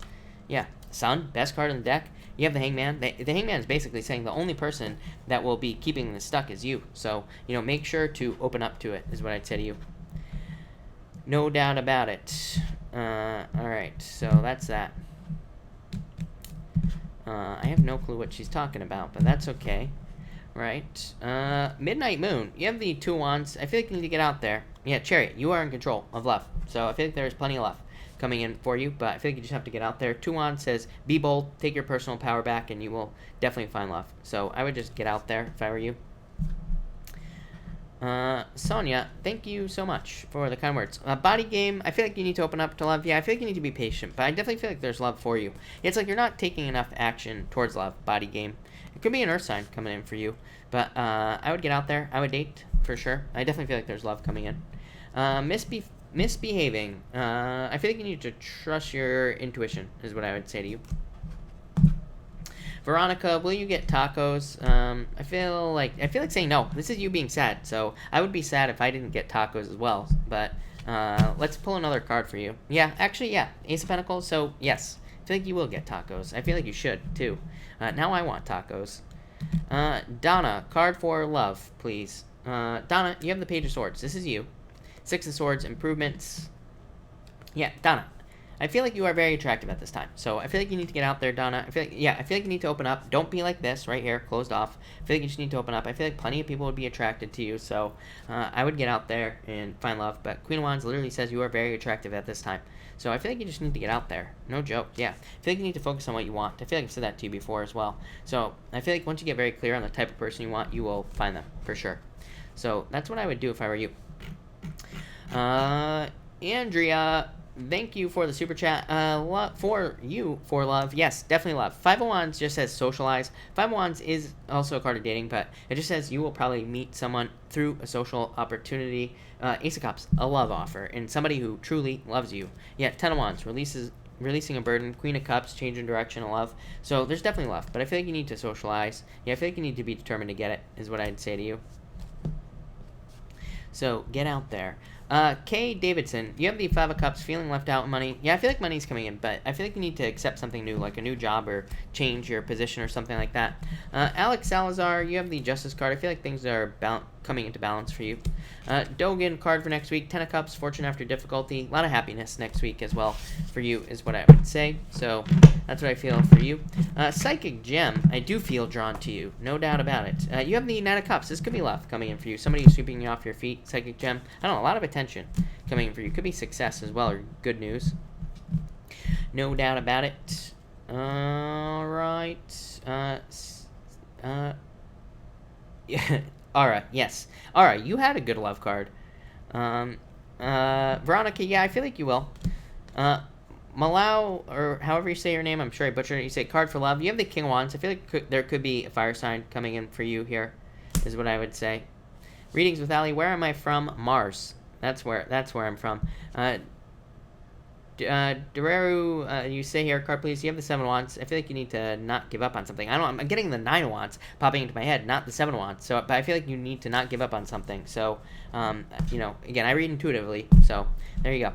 S1: Yeah, Sun, best card in the deck. You have the Hangman. The Hangman is basically saying the only person that will be keeping this stuck is you. So, make sure to open up to it, is what I'd say to you. No doubt about it. Alright, so that's that. I have no clue what she's talking about, but that's okay. Right. Midnight Moon. You have the Two of Wands. I feel like you need to get out there. Yeah, Chariot. You are in control of love. So I feel like there's plenty of love coming in for you, but I feel like you just have to get out there. Two of Wands says, be bold, take your personal power back, and you will definitely find love. So I would just get out there if I were you. Sonia, thank you so much for the kind words. Body game, I feel like you need to open up to love. Yeah, I feel like you need to be patient, but I definitely feel like there's love for you. It's like you're not taking enough action towards love, body game. It could be an earth sign coming in for you, but I would get out there. I would date, for sure. I definitely feel like there's love coming in. Misbehaving. I feel like you need to trust your intuition, is what I would say to you. Veronica, will you get tacos? I feel like saying no. This is you being sad, so I would be sad if I didn't get tacos as well. But let's pull another card for you. Yeah, actually, yeah, Ace of Pentacles. So yes, I feel like you will get tacos. I feel like you should too. Now I want tacos. Donna, card for love, please. Donna, you have the Page of Swords. This is you. Six of Swords, improvements. Yeah, Donna. I feel like you are very attractive at this time. So I feel like you need to get out there, Donna. I feel like you need to open up. Don't be like this right here, closed off. I feel like you just need to open up. I feel like plenty of people would be attracted to you. So I would get out there and find love. But Queen of Wands literally says you are very attractive at this time. So I feel like you just need to get out there. No joke. Yeah. I feel like you need to focus on what you want. I feel like I've said that to you before as well. So I feel like once you get very clear on the type of person you want, you will find them for sure. So that's what I would do if I were you. Andrea, thank you for the super chat. For love. Yes, definitely love. Five of Wands just says socialize. Five of Wands is also a card of dating, but it just says you will probably meet someone through a social opportunity. Ace of Cups, a love offer, and somebody who truly loves you. Yeah, Ten of Wands, releasing a burden. Queen of Cups, changing direction of love. So there's definitely love, but I feel like you need to socialize. Yeah, I feel like you need to be determined to get it, is what I'd say to you. So get out there. Kay Davidson, you have the Five of Cups, feeling left out in money. Yeah, I feel like money's coming in, but I feel like you need to accept something new, like a new job or change your position or something like that. Alex Salazar, you have the Justice card. I feel like things are coming into balance for you. Dogan card for next week, Ten of Cups, fortune after difficulty. A lot of happiness next week as well for you is what I would say. So that's what I feel for you. Psychic Gem, I do feel drawn to you, no doubt about it. You have the Knight of Cups. This could be love coming in for you. Somebody sweeping you off your feet, Psychic Gem. I don't know, a lot of attention coming in for you. Could be success as well, or good news. No doubt about it. All right. Yeah. Aura, yes. Aura, you had a good love card. Veronica, yeah, I feel like you will. Malau, or however you say your name, I'm sure I butchered it. You say card for love. You have the King of Wands. I feel like there could be a fire sign coming in for you here, is what I would say. Readings with Ali. Where am I from? Mars. That's where I'm from. Dureru, you say here, card please. You have the Seven of Wands. I feel like you need to not give up on something. I'm getting the Nine of Wands popping into my head, not the Seven of Wands. So, but I feel like you need to not give up on something. So, again, I read intuitively. So, there you go.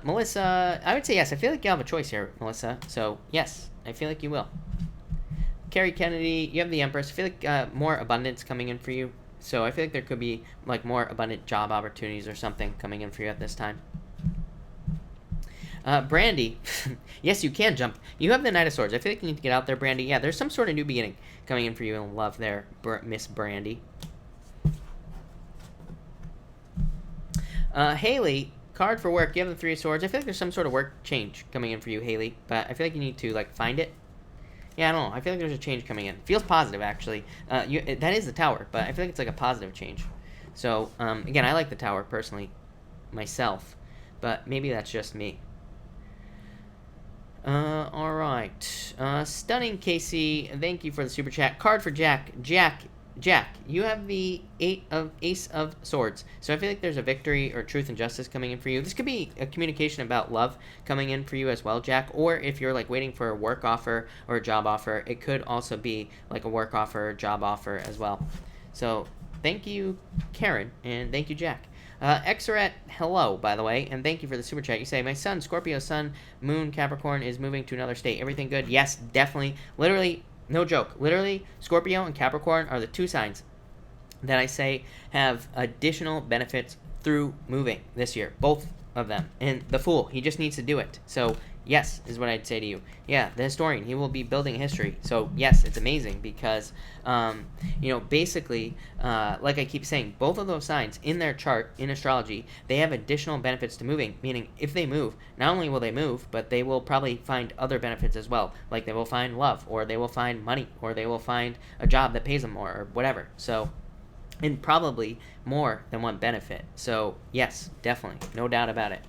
S1: Melissa, I would say yes. I feel like you have a choice here, Melissa. So, yes, I feel like you will. Carrie Kennedy, you have the Empress. I feel like more abundance coming in for you. So, I feel like there could be like more abundant job opportunities or something coming in for you at this time. Brandy, yes, you can jump. You have the Knight of Swords. I feel like you need to get out there, Brandy. Yeah, there's some sort of new beginning coming in for you in love there, Miss Brandy. Haley, card for work. You have the Three of Swords. I feel like there's some sort of work change coming in for you, Haley. But I feel like you need to, like, find it. Yeah, I don't know. I feel like there's a change coming in. Feels positive, actually. That is the Tower, but I feel like it's like a positive change. So, again, I like the Tower, personally, myself. But maybe that's just me. All right. Stunning Casey, thank you for the super chat. Card for Jack. Jack, you have the Ace of Swords. So I feel like there's a victory or truth and justice coming in for you. This could be a communication about love coming in for you as well, Jack. Or if you're like waiting for a work offer or a job offer, it could also be like a work offer or job offer as well. So thank you, Karen, and thank you, Jack. Xeret, hello, by the way, and thank you for the super chat. You say, my son, Scorpio sun, moon, Capricorn, is moving to another state. Everything good? Yes, definitely. Literally, no joke. Literally, Scorpio and Capricorn are the two signs that I say have additional benefits through moving this year. Both of them. And the Fool, he just needs to do it. So, yes, is what I'd say to you. Yeah, the Historian, he will be building history. So, yes, it's amazing because, basically, like I keep saying, both of those signs in their chart, in astrology, they have additional benefits to moving, meaning if they move, not only will they move, but they will probably find other benefits as well. Like they will find love, or they will find money, or they will find a job that pays them more, or whatever. So, and probably more than one benefit. So, yes, definitely. No doubt about it.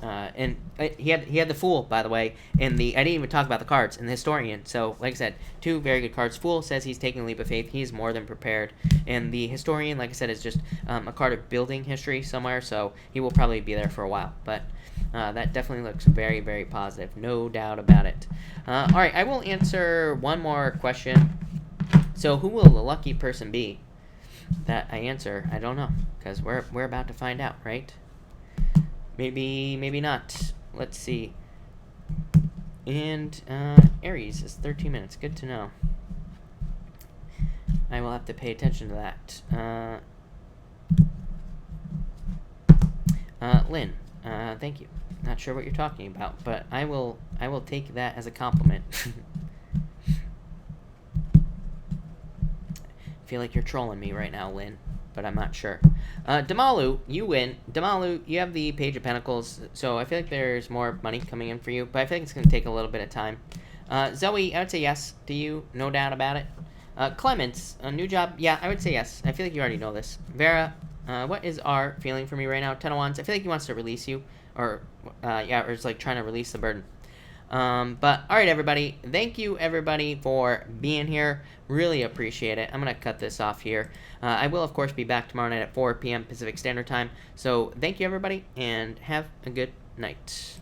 S1: And he had the Fool, by the way, and I didn't even talk about the cards, and the Historian. So, like I said, two very good cards. Fool says he's taking a leap of faith. He's more than prepared. And the Historian, like I said, is just a card of building history somewhere, so he will probably be there for a while. But that definitely looks very, very positive. No doubt about it. All right, I will answer one more question. So, who will the lucky person be that I answer? I don't know, because we're about to find out, right? Maybe not. Let's see. And Aries is 13 minutes. Good to know. I will have to pay attention to that. Lynn, thank you. Not sure what you're talking about, but I will take that as a compliment. I feel like you're trolling me right now, Lynn, but I'm not sure. Damalu, you win. Damalu, you have the Page of Pentacles, so I feel like there's more money coming in for you, but I feel like it's going to take a little bit of time. Zoe, I would say yes to you, no doubt about it. Clements, a new job, yeah, I would say yes. I feel like you already know this. Vera, what is R feeling for me right now? Ten of Wands, I feel like he wants to release you, or it's like trying to release the burden. But all right, everybody, thank you everybody for being here. Really appreciate it. I'm gonna cut this off here. I will of course be back tomorrow night at 4 p.m. Pacific Standard Time. So thank you everybody, and have a good night.